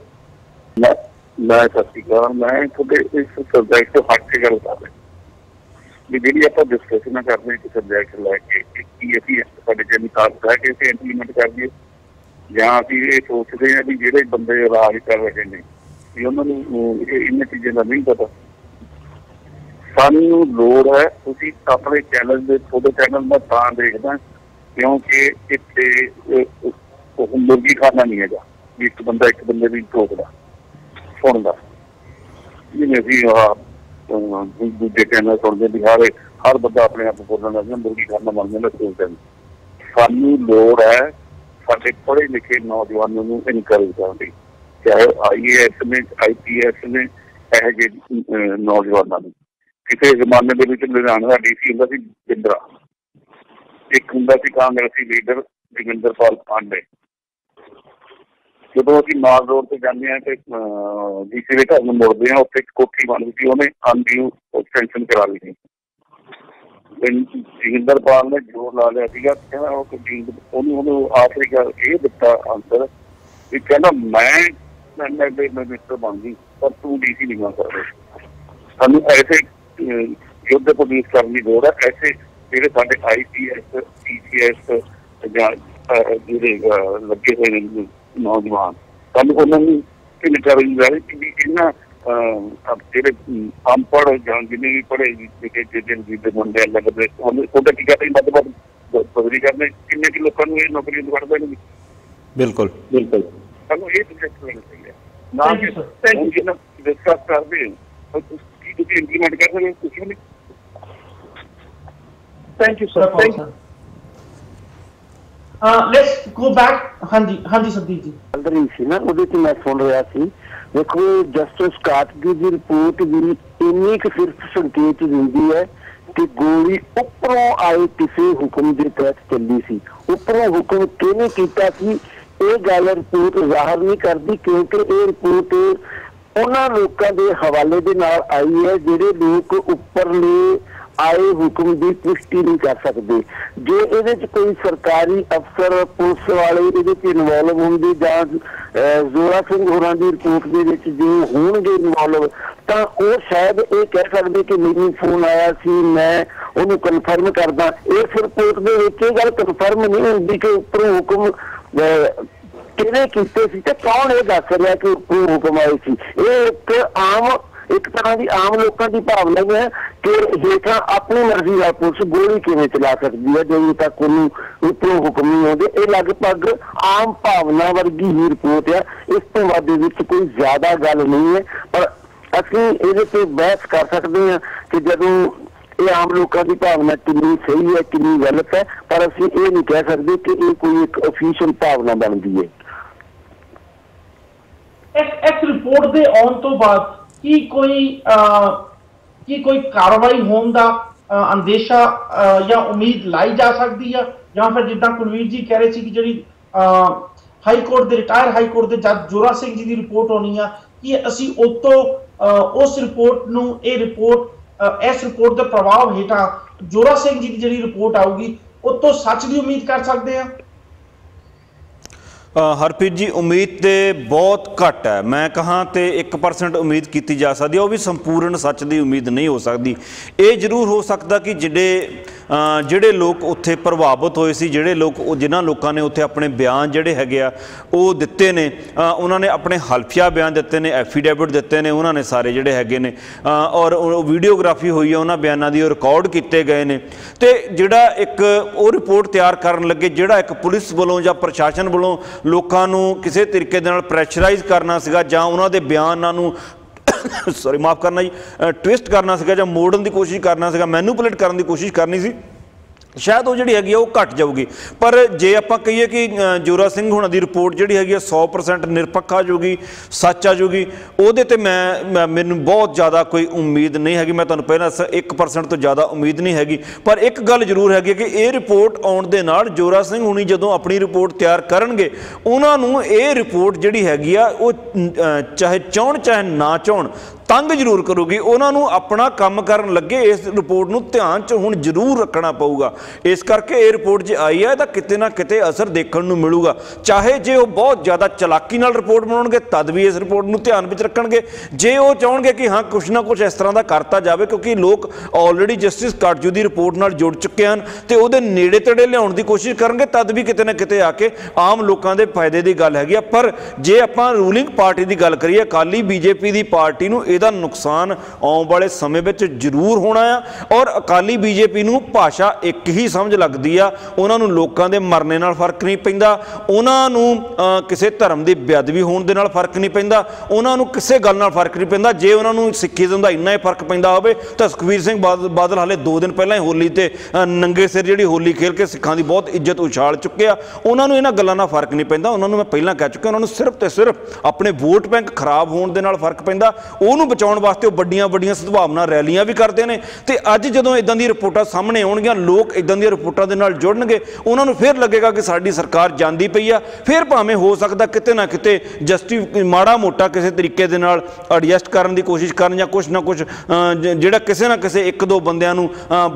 मैं सत श्री अकाल, मैं थोड़े इस सब्जेक्ट तो हट के गल कर रहा भी जी आप डिस्कशन कर रहे हैं सब्जेक्ट लैके कि अभी साढ़े च निकास है कि इसे इंप्लीमेंट कर दिए, या अभी ये सोचते हैं भी ਜਿਹੜੇ ਬੰਦੇ ਰਾਜ ਕਰ ਰਹੇ ਨੇ ਵੀ ਉਹਨਾਂ ਨੂੰ ਇਹਨਾਂ ਚੀਜ਼ਾਂ ਦਾ ਨਹੀਂ ਪਤਾ। ਸਾਨੂੰ ਲੋੜ ਹੈ, ਤੁਸੀਂ ਆਪਣੇ ਚੈਨਲ ਦੇ ਤੁਹਾਡੇ ਚੈਨਲ ਮੈਂ ਤਾਂ ਦੇਖਦਾ ਕਿਉਂਕਿ ਇੱਥੇ ਮੁਰਗੀ ਖਾਣਾ ਨਹੀਂ ਹੈਗਾ ਵੀ ਇੱਕ ਬੰਦਾ ਇੱਕ ਬੰਦੇ ਦੀ ਠੋਕਦਾ ਸੁਣਦਾ, ਜਿਵੇਂ ਅਸੀਂ ਦੂਜੇ ਚੈਨਲ ਸੁਣਦੇ ਵੀ ਹਰ ਬੰਦਾ ਆਪਣੇ ਆਪ ਬੋਲਣ ਲੱਗ ਜਾਂਦਾ, ਮੁਰਗੀ ਖਾਣਾ ਬਣ ਜਾਂਦਾ ਸੋਚਦਾ। ਸਾਨੂੰ ਲੋੜ ਹੈ ਸਾਡੇ ਪੜ੍ਹੇ ਲਿਖੇ ਨੌਜਵਾਨਾਂ ਨੂੰ ਇਨਕਰੇਜ ਕਰਨ ਦੀ, ਚਾਹੇ IAS ਨੇ IPS ਨੇ, ਇਹੋ ਜਿਹੇ ਨੌਜਵਾਨਾਂ ਨੂੰ। ਕਿਸੇ ਜ਼ਮਾਨੇ ਦੇ ਵਿੱਚ ਲੁਧਿਆਣਾ ਦਾ DC ਹੁੰਦਾ ਸੀ ਬਿੰਦਰਾ, ਇੱਕ ਹੁੰਦਾ ਸੀ ਕਾਂਗਰਸੀ ਲੀਡਰ ਜੋਗਿੰਦਰਪਾਲ ਪਾਂਡੇ। ਜਦੋਂ ਅਸੀਂ ਮਾਲ ਰੋਡ ਤੇ ਜਾਂਦੇ ਹਾਂ ਤੇ DC ਦੇ ਘਰ ਨੂੰ ਮੁੜਦੇ ਹਾਂ, ਉੱਥੇ ਇੱਕ ਕੋਠੀ ਬਣੀ ਸੀ, ਉਹਨੇ ਅਨਡਿਊ ਐਕਸਟੈਂਸ਼ਨ ਕਰਾ ਲਈ ਸੀ। ਜੋਗਿੰਦਰਪਾਲ ਨੇ ਜ਼ੋਰ ਲਾ ਲਿਆ ਸੀਗਾ, ਕਹਿੰਦਾ ਉਹਨੂੰ ਆਖਰੀ ਗੱਲ ਇਹ ਦਿੱਤਾ ਆਂਸਰ ਵੀ ਕਹਿੰਦਾ ਮੈਂ ਮਿਨਿਸਟਰ ਬਣ ਗਈ ਪਰ ਤੂੰ DC ਨਹੀਂ ਬਣ ਸਕਦਾ। ਸਾਨੂੰ ਐਸੇ ਯੁੱਧ ਪੁਲਿਸ ਕਰਨ ਦੀ ਲੋੜ ਹੈ, ਐਸੇ ਜਿਹੜੇ ਸਾਡੇ IPS PCS ਜਾਂ ਜਿਹੜੇ ਲੱਗੇ ਹੋਏ ਨੇ ਨੌਜਵਾਨ, ਸਾਨੂੰ ਉਹਨਾਂ ਨੂੰ ਇਨਕਰੇਜ ਕਰੇ ਕਿ ਇਹਨਾਂ ਜਿਹੜੇ ਅਨਪੜ੍ਹ ਜਾਂ ਜਿੰਨੇ ਵੀ ਪੜ੍ਹੇ ਲਿਖੇ ਜਿਹਦੇ ਮੁੰਡੇ ਲੱਗਦੇ ਉਹਦਾ ਕੀ ਕਹਿੰਦੇ ਮਤਲਬ ਬਦਲੀ ਕਰਨੇ, ਕਿੰਨੇ ਕਿ ਲੋਕਾਂ ਨੂੰ ਇਹ ਨੌਕਰੀਆਂ ਦਿਵਾਉਣ ਦੇਣਗੇ। ਬਿਲਕੁਲ ਸਾਨੂੰ ਇਹ ਸਬਜੈਕਟ ਲੈਣਾ ਚਾਹੀਦਾ। ਨਾ Thank you, sir. Thank you. ਜਿਹਨਾਂ ਡਿਸਕਸ ਕਰਦੇ ਕੀ ਤੁਸੀਂ ਇੰਪਲੀਮੈਂਟ ਕਰ ਸਕਦੇ ਹੋ ਕੁਝ ਵੀ ਨਹੀਂ। Thank you, sir. Thank you. Let's go back. ਹਾਂਜੀ ਸਰਦੀਪ ਜੀ। ਚੱਲ ਰਹੀ ਸੀ ਨਾ, ਉਹਦੇ 'ਚ ਮੈਂ ਸੁਣ ਰਿਹਾ ਸੀ। ਦੇਖੋ, ਜਸਟਿਸ ਕਾਟਜੂ ਦੀ ਰਿਪੋਰਟ ਵੀ ਇੰਨੀ ਕੁ ਸਿਰਫ ਸੰਕੇਤ ਦਿੰਦੀ ਹੈ ਕਿ ਗੋਲੀ ਉੱਪਰੋਂ ਆਏ ਕਿਸੇ ਹੁਕਮ ਦੇ ਤਹਿਤ ਚੱਲੀ ਸੀ। ਉੱਪਰੋਂ ਹੁਕਮ ਕਿਹਨੇ ਕੀਤਾ ਸੀ ਇਹ ਗੱਲ ਰਿਪੋਰਟ ਜ਼ਾਹਰ ਨਹੀਂ ਕਰਦੀ, ਕਿਉਂਕਿ ਇਹ ਰਿਪੋਰਟ ਉਹਨਾਂ ਲੋਕਾਂ ਦੇ ਹਵਾਲੇ ਦੇ ਨਾਲ ਆਈ ਹੈ ਜਿਹੜੇ ਲੋਕ ਉੱਪਰਲੇ ਆਏ ਹੁਕਮ ਦੀ ਪੁਸ਼ਟੀ ਨਹੀਂ ਕਰ ਸਕਦੇ। ਜੇ ਇਹਦੇ 'ਚ ਕੋਈ ਸਰਕਾਰੀ ਅਫਸਰ ਪੁਲਿਸ ਵਾਲੇ ਇਹਦੇ 'ਚ ਇਨਵੋਲਵ ਹੁੰਦੇ ਜਾਂ ਜ਼ੋਰਾ ਸਿੰਘ ਹੋਰਾਂ ਦੀ ਰਿਪੋਰਟ ਦੇ ਵਿੱਚ ਜੇ ਹੋਣਗੇ ਇਨਵੋਲਵ, ਤਾਂ ਉਹ ਸ਼ਾਇਦ ਇਹ ਕਹਿ ਸਕਦੇ ਕਿ ਮੈਨੂੰ ਫੋਨ ਆਇਆ ਸੀ, ਮੈਂ ਉਹਨੂੰ ਕਨਫਰਮ ਕਰਦਾ। ਇਸ ਰਿਪੋਰਟ ਦੇ ਵਿੱਚ ਇਹ ਗੱਲ ਕਨਫਰਮ ਨਹੀਂ ਹੁੰਦੀ ਕਿ ਉੱਪਰੋਂ ਹੁਕਮ ਕਿਹਨੇ ਕੀਤੇ ਸੀ ਤੇ ਕੌਣ ਇਹ ਦੱਸ ਰਿਹਾ ਕਿ ਉੱਪਰੋਂ ਹੁਕਮ ਆਏ ਸੀ। ਇਹ ਇੱਕ ਤਰ੍ਹਾਂ ਦੀ ਆਮ ਲੋਕਾਂ ਦੀ ਭਾਵਨਾ ਹੈ ਕਿ ਹੇਠਾਂ ਆਪਣੀ ਮਰਜ਼ੀ ਨਾਲ ਪੁਲਿਸ ਗੋਲੀ ਕਿਵੇਂ ਚਲਾ ਸਕਦੀ ਹੈ ਜਦੋਂ ਤੱਕ ਉਹਨੂੰ ਉੱਪਰੋਂ ਹੁਕਮ ਨਹੀਂ ਆਉਂਦੇ। ਇਹ ਲਗਭਗ ਆਮ ਭਾਵਨਾ ਵਰਗੀ ਹੀ ਰਿਪੋਰਟ ਹੈ, ਇਸ ਤੋਂ ਵੱਧ ਵਿੱਚ ਕੋਈ ਜ਼ਿਆਦਾ ਗੱਲ ਨਹੀਂ ਹੈ। ਪਰ ਅਸੀਂ ਇਹਦੇ ਤੇ ਬਹਿਸ ਕਰ ਸਕਦੇ ਹਾਂ ਕਿ ਜਦੋਂ ਇਹ ਆਮ ਲੋਕਾਂ ਦੀ ਭਾਵਨਾ ਕਿੰਨੀ ਸਹੀ ਹੈ ਕਿੰਨੀ ਗਲਤ ਹੈ, ਪਰ ਅਸੀਂ ਇਹ ਨਹੀਂ ਕਹਿ ਸਕਦੇ ਕਿ ਇਹ ਕੋਈ ਇੱਕ ਅਫੀਸ਼ੀਅਲ ਭਾਵਨਾ ਬਣਦੀ ਹੈ। ਇਸ ਰਿਪੋਰਟ ਦੇ ਆਉਣ ਤੋਂ ਬਾਅਦ ਕੀ ਕੋਈ ਕਾਰਵਾਈ ਹੋਣ ਦਾ ਅੰਦੇਸ਼ਾ ਜਾਂ ਉਮੀਦ ਲਾਈ ਜਾ ਸਕਦੀ ਹੈ, ਜਾਂ ਫਿਰ ਜਿੱਦਾਂ ਕੁਲਵੀਰ ਜੀ ਕਹਿ ਰਹੇ ਸੀ ਕਿ ਜਿਹੜੀ ਹਾਈ ਕੋਰਟ ਦੇ ਰਿਟਾਇਰ ਹਾਈ ਕੋਰਟ ਦੇ ਜੱਜ ਜੋਰਾ ਸਿੰਘ ਜੀ ਦੀ ਰਿਪੋਰਟ ਹੋਣੀ ਆ, ਕਿ ਅਸੀਂ ਉਸ ਰਿਪੋਰਟ ਨੂੰ ਇਸ ਰਿਪੋਰਟ ਦੇ ਪ੍ਰਭਾਵ ਹੇਠਾਂ ਜੋਰਾ ਸਿੰਘ ਜੀ ਦੀ ਜਿਹੜੀ ਰਿਪੋਰਟ ਆਊਗੀ ਉਹ ਤੋਂ ਸੱਚ ਦੀ ਉਮੀਦ ਕਰ ਸਕਦੇ ਹਾਂ? ਹਰਪ੍ਰੀਤ ਜੀ, ਉਮੀਦ ਤੇ ਬਹੁਤ ਘੱਟ ਹੈ। ਮੈਂ ਕਹਾਂ ਤੇ 1% ਉਮੀਦ ਕੀਤੀ ਜਾ ਸਕਦੀ ਹੈ, ਉਹ ਵੀ ਸੰਪੂਰਨ ਸੱਚ ਦੀ ਉਮੀਦ ਨਹੀਂ ਹੋ ਸਕਦੀ। ਇਹ ਜ਼ਰੂਰ ਹੋ ਸਕਦਾ ਕਿ ਜਿਹੜੇ ਲੋਕ ਉੱਥੇ ਪ੍ਰਭਾਵਿਤ ਹੋਏ ਸੀ, ਜਿਨ੍ਹਾਂ ਲੋਕਾਂ ਨੇ ਉੱਥੇ ਆਪਣੇ ਬਿਆਨ ਜਿਹੜੇ ਹੈਗੇ ਆ ਉਹ ਦਿੱਤੇ ਨੇ, ਉਹਨਾਂ ਨੇ ਆਪਣੇ ਹਲਫੀਆ ਬਿਆਨ ਦਿੱਤੇ ਨੇ, ਐਫੀਡੇਵਿਟ ਦਿੱਤੇ ਨੇ, ਉਹਨਾਂ ਨੇ ਸਾਰੇ ਜਿਹੜੇ ਹੈਗੇ ਨੇ, ਔਰ ਵੀਡੀਓਗ੍ਰਾਫੀ ਹੋਈ ਹੈ ਉਹਨਾਂ ਬਿਆਨਾਂ ਦੀ, ਉਹ ਰਿਕਾਰਡ ਕੀਤੇ ਗਏ ਨੇ। ਤੇ ਜਿਹੜਾ ਇੱਕ ਉਹ ਰਿਪੋਰਟ ਤਿਆਰ ਕਰਨ ਲੱਗੇ, ਜਿਹੜਾ ਇੱਕ ਪੁਲਿਸ ਵੱਲੋਂ ਜਾਂ ਪ੍ਰਸ਼ਾਸਨ ਵੱਲੋਂ ਲੋਕਾਂ ਨੂੰ ਕਿਸੇ ਤਰੀਕੇ ਦੇ ਨਾਲ ਪ੍ਰੈਸ਼ਰਾਈਜ਼ ਕਰਨਾ ਸੀਗਾ ਜਾਂ ਉਹਨਾਂ ਦੇ ਬਿਆਨਾਂ ਨੂੰ ਮਾਫ ਕਰਨਾ ਜੀ, ਟਵਿਸਟ ਕਰਨਾ ਸੀਗਾ ਜਾਂ ਮੋੜਨ ਦੀ ਕੋਸ਼ਿਸ਼ ਕਰਨਾ ਸੀਗਾ, ਮੈਨੂਪੂਲੇਟ ਕਰਨ ਦੀ ਕੋਸ਼ਿਸ਼ ਕਰਨੀ ਸੀ, ਸ਼ਾਇਦ ਉਹ ਜਿਹੜੀ ਹੈਗੀ ਆ ਉਹ ਘਟ ਜਾਊਗੀ। ਪਰ ਜੇ ਆਪਾਂ ਕਹੀਏ ਕਿ ਜੋਰਾ ਸਿੰਘ ਹੋਣਾ ਦੀ ਰਿਪੋਰਟ ਜਿਹੜੀ ਹੈਗੀ ਆ 100% ਨਿਰਪੱਖ ਆ ਜਾਊਗੀ, ਸੱਚ ਆ ਜਾਊਗੀ, ਉਹਦੇ ਤੇ ਮੈਨੂੰ ਬਹੁਤ ਜ਼ਿਆਦਾ ਕੋਈ ਉਮੀਦ ਨਹੀਂ ਹੈਗੀ। ਮੈਂ ਤੁਹਾਨੂੰ ਪਹਿਲਾਂ 1% ਤੋਂ ਜ਼ਿਆਦਾ ਉਮੀਦ ਨਹੀਂ ਹੈਗੀ। ਪਰ ਇੱਕ ਗੱਲ ਜ਼ਰੂਰ ਹੈਗੀ ਕਿ ਇਹ ਰਿਪੋਰਟ ਆਉਣ ਦੇ ਨਾਲ ਜੋਰਾ ਸਿੰਘ ਹੁਣੀ ਜਦੋਂ ਆਪਣੀ ਰਿਪੋਰਟ ਤਿਆਰ ਕਰਨਗੇ, ਉਹਨਾਂ ਨੂੰ ਇਹ ਰਿਪੋਰਟ ਜਿਹੜੀ ਹੈਗੀ ਆ ਉਹ ਚਾਹੇ ਚਾਹਣ ਚਾਹੇ ਨਾ ਚਾਹਣ ਤੰਗ ਜ਼ਰੂਰ ਕਰੂਗੀ। ਉਹਨਾਂ ਨੂੰ ਆਪਣਾ ਕੰਮ ਕਰਨ ਲੱਗੇ ਇਸ ਰਿਪੋਰਟ ਨੂੰ ਧਿਆਨ 'ਚ ਹੁਣ ਜ਼ਰੂਰ ਰੱਖਣਾ ਪਊਗਾ। ਇਸ ਕਰਕੇ ਇਹ ਰਿਪੋਰਟ ਜੇ ਆਈ ਹੈ ਤਾਂ ਕਿਤੇ ਨਾ ਕਿਤੇ ਅਸਰ ਦੇਖਣ ਨੂੰ ਮਿਲੂਗਾ। ਚਾਹੇ ਜੇ ਉਹ ਬਹੁਤ ਜ਼ਿਆਦਾ ਚਲਾਕੀ ਨਾਲ ਰਿਪੋਰਟ ਬਣਾਉਣਗੇ ਤਦ ਵੀ ਇਸ ਰਿਪੋਰਟ ਨੂੰ ਧਿਆਨ ਵਿੱਚ ਰੱਖਣਗੇ। ਜੇ ਉਹ ਚਾਹਣਗੇ ਕਿ ਹਾਂ ਕੁਛ ਨਾ ਕੁਛ ਇਸ ਤਰ੍ਹਾਂ ਦਾ ਕਰਤਾ ਜਾਵੇ, ਕਿਉਂਕਿ ਲੋਕ ਆਲਰੇਡੀ ਜਸਟਿਸ ਕਾਟਜੂ ਦੀ ਰਿਪੋਰਟ ਨਾਲ ਜੁੜ ਚੁੱਕੇ ਹਨ ਤੇ ਉਹਦੇ ਨੇੜੇ ਤੇੜੇ ਲਿਆਉਣ ਦੀ ਕੋਸ਼ਿਸ਼ ਕਰਨਗੇ, ਤਦ ਵੀ ਕਿਤੇ ਨਾ ਕਿਤੇ ਆ ਕੇ ਆਮ ਲੋਕਾਂ ਦੇ ਫਾਇਦੇ ਦੀ ਗੱਲ ਹੈਗੀ ਆ। ਪਰ ਜੇ ਆਪਾਂ ਰੂਲਿੰਗ ਪਾਰਟੀ ਦੀ ਗੱਲ ਕਰੀਏ, ਅਕਾਲੀ ਬੀਜੇਪੀ ਦੀ ਪਾਰਟੀ ਨੂੰ ਇਹਦਾ ਨੁਕਸਾਨ ਆਉਣ ਵਾਲੇ ਸਮੇਂ ਵਿੱਚ ਜ਼ਰੂਰ ਹੋਣਾ ਆ। ਔਰ ਅਕਾਲੀ ਬੀਜੇਪੀ ਨੂੰ ਭਾਸ਼ਾ ਇੱਕ ਹੀ ਸਮਝ ਲੱਗਦੀ ਆ, ਉਹਨਾਂ ਨੂੰ ਲੋਕਾਂ ਦੇ ਮਰਨੇ ਨਾਲ ਫਰਕ ਨਹੀਂ ਪੈਂਦਾ, ਉਹਨਾਂ ਨੂੰ ਕਿਸੇ ਧਰਮ ਦੀ ਬੇਅਦਬੀ ਹੋਣ ਦੇ ਨਾਲ ਫਰਕ ਨਹੀਂ ਪੈਂਦਾ, ਉਹਨਾਂ ਨੂੰ ਕਿਸੇ ਗੱਲ ਨਾਲ ਫਰਕ ਨਹੀਂ ਪੈਂਦਾ। ਜੇ ਉਹਨਾਂ ਨੂੰ ਸਿੱਖੀਜ਼ਮ ਦਾ ਇੰਨਾ ਹੀ ਫਰਕ ਪੈਂਦਾ ਹੋਵੇ ਤਾਂ ਸੁਖਬੀਰ ਸਿੰਘ ਬਾਦਲ ਹਾਲੇ 2 ਦਿਨ ਪਹਿਲਾਂ ਹੀ ਹੋਲੀ ਤੇ ਨੰਗੇ ਸਿਰ ਜਿਹੜੀ ਹੋਲੀ ਖੇਲ ਕੇ ਸਿੱਖਾਂ ਦੀ ਬਹੁਤ ਇੱਜ਼ਤ ਉਛਾਲ ਚੁੱਕੇ ਆ। ਉਹਨਾਂ ਨੂੰ ਇਹਨਾਂ ਗੱਲਾਂ ਨਾਲ ਫਰਕ ਨਹੀਂ ਪੈਂਦਾ। ਉਹਨਾਂ ਨੂੰ ਮੈਂ ਪਹਿਲਾਂ ਕਹਿ ਚੁੱਕਿਆ, ਉਹਨਾਂ ਨੂੰ ਸਿਰਫ ਤੇ ਸਿਰਫ ਆਪਣੇ ਵੋਟ ਬੈਂਕ ਖਰਾਬ ਹੋਣ ਦੇ ਨਾਲ ਫਰਕ ਪੈਂਦਾ। ਉਹਨੂੰ ਬਚਾਉਣ ਵਾਸਤੇ ਉਹ ਵੱਡੀਆਂ ਸਦਭਾਵਨਾ ਰੈਲੀਆਂ ਵੀ ਕਰਦੇ ਨੇ। ਤੇ ਅੱਜ ਜਦੋਂ ਇਦਾਂ ਦੀਆਂ ਰਿਪੋਰਟਾਂ ਸਾਹਮਣੇ ਆਉਣਗੀਆਂ, ਲੋਕ ਇਦਾਂ ਦੀਆਂ ਰਿਪੋਰਟਾਂ ਦੇ ਨਾਲ ਜੁੜਨਗੇ, ਉਹਨਾਂ ਨੂੰ ਫਿਰ ਲੱਗੇਗਾ ਕਿ ਸਾਡੀ ਸਰਕਾਰ ਜਾਂਦੀ ਪਈ ਆ। ਫਿਰ ਭਾਵੇਂ ਹੋ ਸਕਦਾ ਕਿਤੇ ਨਾ ਕਿਤੇ ਮਾੜਾ ਮੋਟਾ ਕਿਸੇ ਤਰੀਕੇ ਦੇ ਨਾਲ ਐਡਜਸਟ ਕਰਨ ਦੀ ਕੋਸ਼ਿਸ਼ ਕਰਨ ਜਾਂ ਕੁਛ ਨਾ ਕੁਛ ਜਿਹੜਾ ਕਿਸੇ ਨਾ ਕਿਸੇ 1-2 ਬੰਦਿਆਂ ਨੂੰ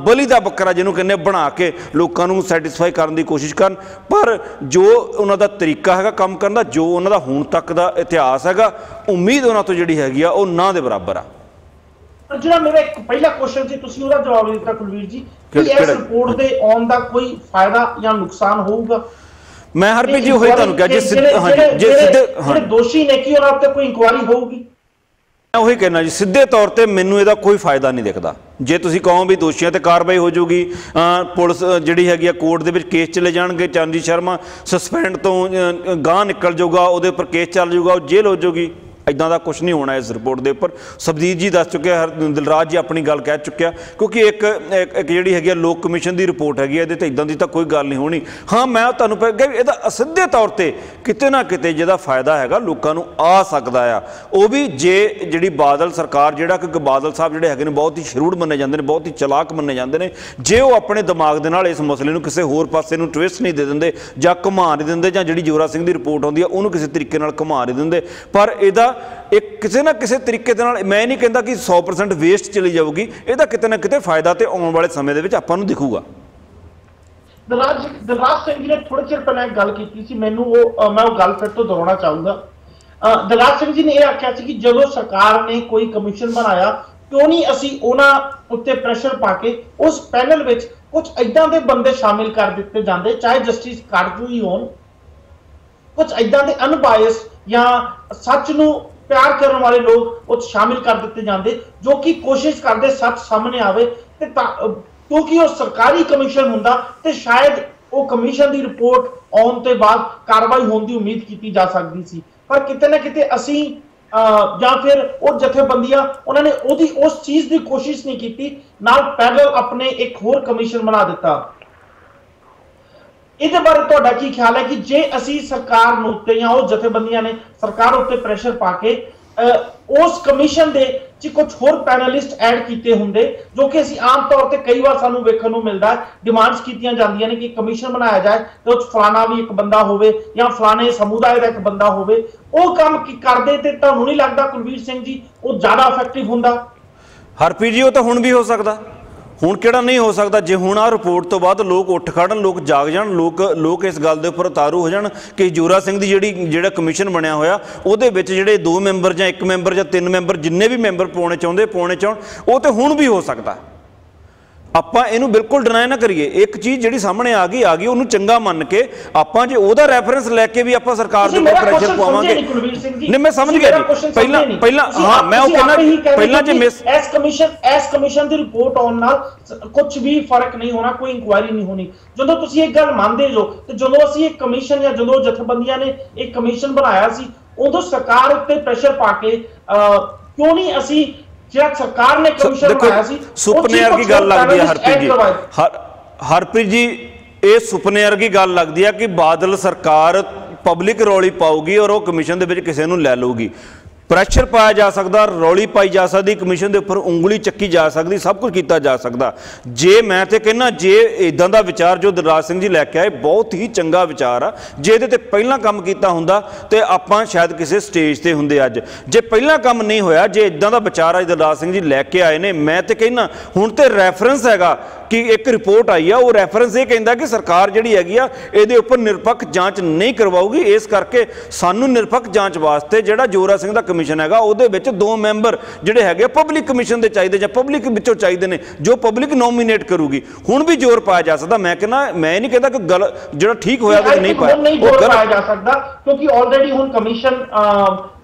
ਬਲੀ ਦਾ ਬੱਕਰਾ ਜਿਹਨੂੰ ਕਹਿੰਦੇ ਬਣਾ ਕੇ ਲੋਕਾਂ ਨੂੰ ਸੈਟੀਸਫਾਈ ਕਰਨ ਦੀ ਕੋਸ਼ਿਸ਼ ਕਰਨ। ਪਰ ਜੋ ਉਹਨਾਂ ਦਾ ਤਰੀਕਾ ਹੈਗਾ ਕੰਮ ਕਰਨ ਦਾ, ਜੋ ਉਹਨਾਂ ਦਾ ਹੁਣ ਤੱਕ ਦਾ ਇਤਿਹਾਸ ਹੈਗਾ, ਉਮੀਦ ਉਹਨਾਂ ਤੋਂ ਜਿਹੜੀ ਹੈਗੀ ਆ ਉਹ ਨਾ ਦੇ ਬਰਾਬਰ ਆ। ਜਿਹੜਾ ਮੇਰਾ ਇੱਕ ਪਹਿਲਾ ਕੁਐਸਚਨ ਸੀ, ਤੁਸੀਂ ਉਹਦਾ ਜਵਾਬ ਦਿੱਤਾ ਕੁਲਵੀਰ ਜੀ, ਕਿ ਇਸ ਰਿਪੋਰਟ ਦੇ ਆਉਣ ਦਾ ਕੋਈ ਫਾਇਦਾ ਜਾਂ ਨੁਕਸਾਨ ਹੋਊਗਾ? ਮੈਂ ਹਰਪ੍ਰੀਤ ਜੀ ਉਹੀ ਤੁਹਾਨੂੰ ਕਿਹਾ, ਜਿਹੜੇ ਦੋਸ਼ੀ ਨੇ ਕੀ ਉਹਨਾਂ ਉੱਤੇ ਕੋਈ ਇਨਕੁਆਇਰੀ ਹੋਊਗੀ? ਮੈਂ ਉਹੀ ਕਹਿਣਾ ਜੀ, ਸਿੱਧੇ ਤੌਰ ਤੇ ਮੈਨੂੰ ਇਹਦਾ ਕੋਈ ਫਾਇਦਾ ਨਹੀਂ ਦਿਖਦਾ। ਜੇ ਤੁਸੀਂ ਕਹੋ ਵੀ ਦੋਸ਼ੀਆਂ ਤੇ ਕਾਰਵਾਈ ਹੋ ਜਾਊਗੀ, ਪੁਲਿਸ ਜਿਹੜੀ ਹੈਗੀ ਆ ਕੋਰਟ ਦੇ ਵਿੱਚ ਕੇਸ ਚਲੇ ਜਾਣਗੇ, ਚਾਂਦੀ ਸ਼ਰਮਾ ਸਸਪੈਂਡ ਤੋਂ ਗਾਂਹ ਨਿਕਲ ਜਾਊਗਾ, ਉਹਦੇ ਉੱਪਰ ਕੇਸ ਚੱਲ ਜਾਊਗਾ, ਉਹ ਜੇਲ੍ਹ ਹੋ ਜਾਊਗੀ, इदां दा कुछ नहीं होना इस रिपोर्ट के उपर। सबजीत जी दस चुके, दिलराज जी अपनी गल कह चुके, क्योंकि एक जिहड़ी हैगी लोक कमीशन की रिपोर्ट हैगी इहदे ते इदां दी तां कोई गल नहीं होनी। हाँ मैं तुहानूं कह इहदा असिद्धे तौर पर किते ना किते जिहदा फायदा हैगा लोकां नूं आ सकदा आ, वो भी जे जिहड़ी बादल सरकार, जिहड़ा कि बादल साहब जिहड़े हैगे ने बहुत ही शरूड़ मन्ने जांदे ने, बहुत ही चलाक मन्ने जांदे ने, जे वो अपने दिमाग दे नाल इस मसले नूं किसी होर पासे नूं ट्विस्ट नहीं दे दिंदे जां घुमा नहीं दिंदे, जां जिहड़ी जोरा सिंह दी रिपोर्ट आउंदी आ उहनूं किसी तरीके नाल घुमा नहीं दिंदे, पर इहदा एक किसी ना किसी तरीके दे नाल, मैं नहीं कहता कि 100% वेस्ट चली जाऊगी, इहदा किते ना किते फायदा ते आउण वाले समय दे विच आपां नूं दिखूगा। दिलराज सिंह जी ने थोड़े चिर पहले एक गल की सी, मैनूं मैं वो गल फिर तो दोहराउणा चाहूँगा। दिलराज सिंह जी ने यह आख्या सी कि जदों सरकार ने कोई कमीशन बनाया क्यों नहीं असी उन्हां उत्ते प्रेशर पा के उस पैनल विच कुछ इदां दे बंदे शामिल कर दिते जांदे, चाहे जस्टिस काटजू ही होण, कुछ इदां दे अनबायस या सच नूं प्यार करने वाले लोग उस शामिल कर दिते जांदे जो कि कोशिश करते सच सामने आवे, ते क्योंकि वो सरकारी कमीशन हुंदा ते शायद वो कमीशन की रिपोर्ट आउण ते बाद कार्रवाई होने की उम्मीद की जा सकती सी, पर किते ना किते असी या फिर वो जथेबंदियां उन्होंने उस चीज की कोशिश नहीं की, नाल पैदल अपने एक होर कमीशन बना दिता। इहदे बारे तुहाडा की ख्याल है कि जे असी सरकार नूं उत्ते या उस जथेबंदियां ने सरकार उत्ते प्रेशर पा के उस कमीशन दे च कुछ होर पैनलिस्ट ऐड कीते हुंदे, जो कि असी आम तौर पर कई बार सानूं वेखण नूं मिलदा है, डिमांड्स कीतियां जांदियां ने कि कमीशन बनाया जाए तो फलाना भी एक बंदा होवे या फलाने समुदाय का एक बंदा होवे, वो काम की करदे ते तुहानूं नहीं लगदा कुलवीर सिंह जी वो ज्यादा इफेक्टिव हुंदा? हरप्रीत जी वो तो हुण भी हो सकदा, हुण किहड़ा नहीं हो सकता, जे हुण आ रिपोर्ट तो बाद लोग उठ खड़न, लोग जाग जाण, लोग इस गल दे उपर उतारू हो जाण कि जोरा सिंह दी जिहड़ा कमीशन बनया होया उहदे विच जिहड़े 2 मैंबर जां 1 मैंबर जां 3 मैंबर जिन्ने भी मैंबर पाउणे चाहुण वो तो हुण भी हो सकता। आपां इहनूं बिल्कुल डिनाई ना करिए, एक चीज़ जिहड़ी सामने आ गई उहनूं चंगा मन के आपां जे ओहदा रैफरेंस लैके भी आपां सरकार दे उपर प्रेशर पावांगे। नहीं मैं समझ गया जी, पहला हाँ मैं वो कहना पहला जे मिस एस कमीशन दी रिपोर्ट आउण नाल कुछ भी फर्क नहीं होना, कोई इंक्वायरी नहीं होनी। जदों तुसीं एक गल मानदे जो ते जदों असीं एक कमीशन या जदों जथेबंदियां ने एक कमीशन बनाया सी उदों सरकार उत्ते प्रेशर पा के क्यों नहीं असीं सरकार ने कमीशन बनाया सी सुपने वर्गी गल लगदी है हरप्रीत जी, हरप्रीत जी ये सुपने वर्गी गल लगदी है कि बादल सरकार पब्लिक रौली पाऊगी और वो कमीशन दे विच किसी नूं लै लूगी, प्रैशर पाया जा सकता, रौली पाई जा सकती, कमीशन के उपर उंगली चक्की जा सकती, सब कुछ किया जा सकता। जे मैं तो कहना जे इदां दा विचार जो दिलराज सिंह जी लैके आए बहुत ही चंगा विचार आ, जे इहदे ते पहला काम किया हुंदा ते आपां शायद किसी स्टेज ते हुंदे अज, जे पहला काम नहीं होया, जे इदां दा विचार अज दिलराज सिंह जी लैके आए ने, मैं तो कहना हुण ते रैफरेंस हैगा कि एक रिपोर्ट आई है, वो रैफरेंस ये कहता कि सरकार जिहड़ी हैगी आ इहदे उपर निरपक्ष जांच नहीं करवाऊगी, इस करके सानू निरपक्ष जांच वास्ते जिहड़ा जोरा सिंह दा कमीशन हैगा उहदे विच 2 मैंबर जिहड़े हैगे पब्लिक कमीशन दे चाहिए जां पब्लिक विचों चाहिए ने जो पब्लिक नोमीनेट करूगी। हुण भी जोर पाया जा सकदा, मैं कहना मैं नहीं कहता कि गल जिहड़ा ठीक होया ते नहीं पाया वो पाया जा सकदा, क्योंकि ऑलरेडी हुण कमीशन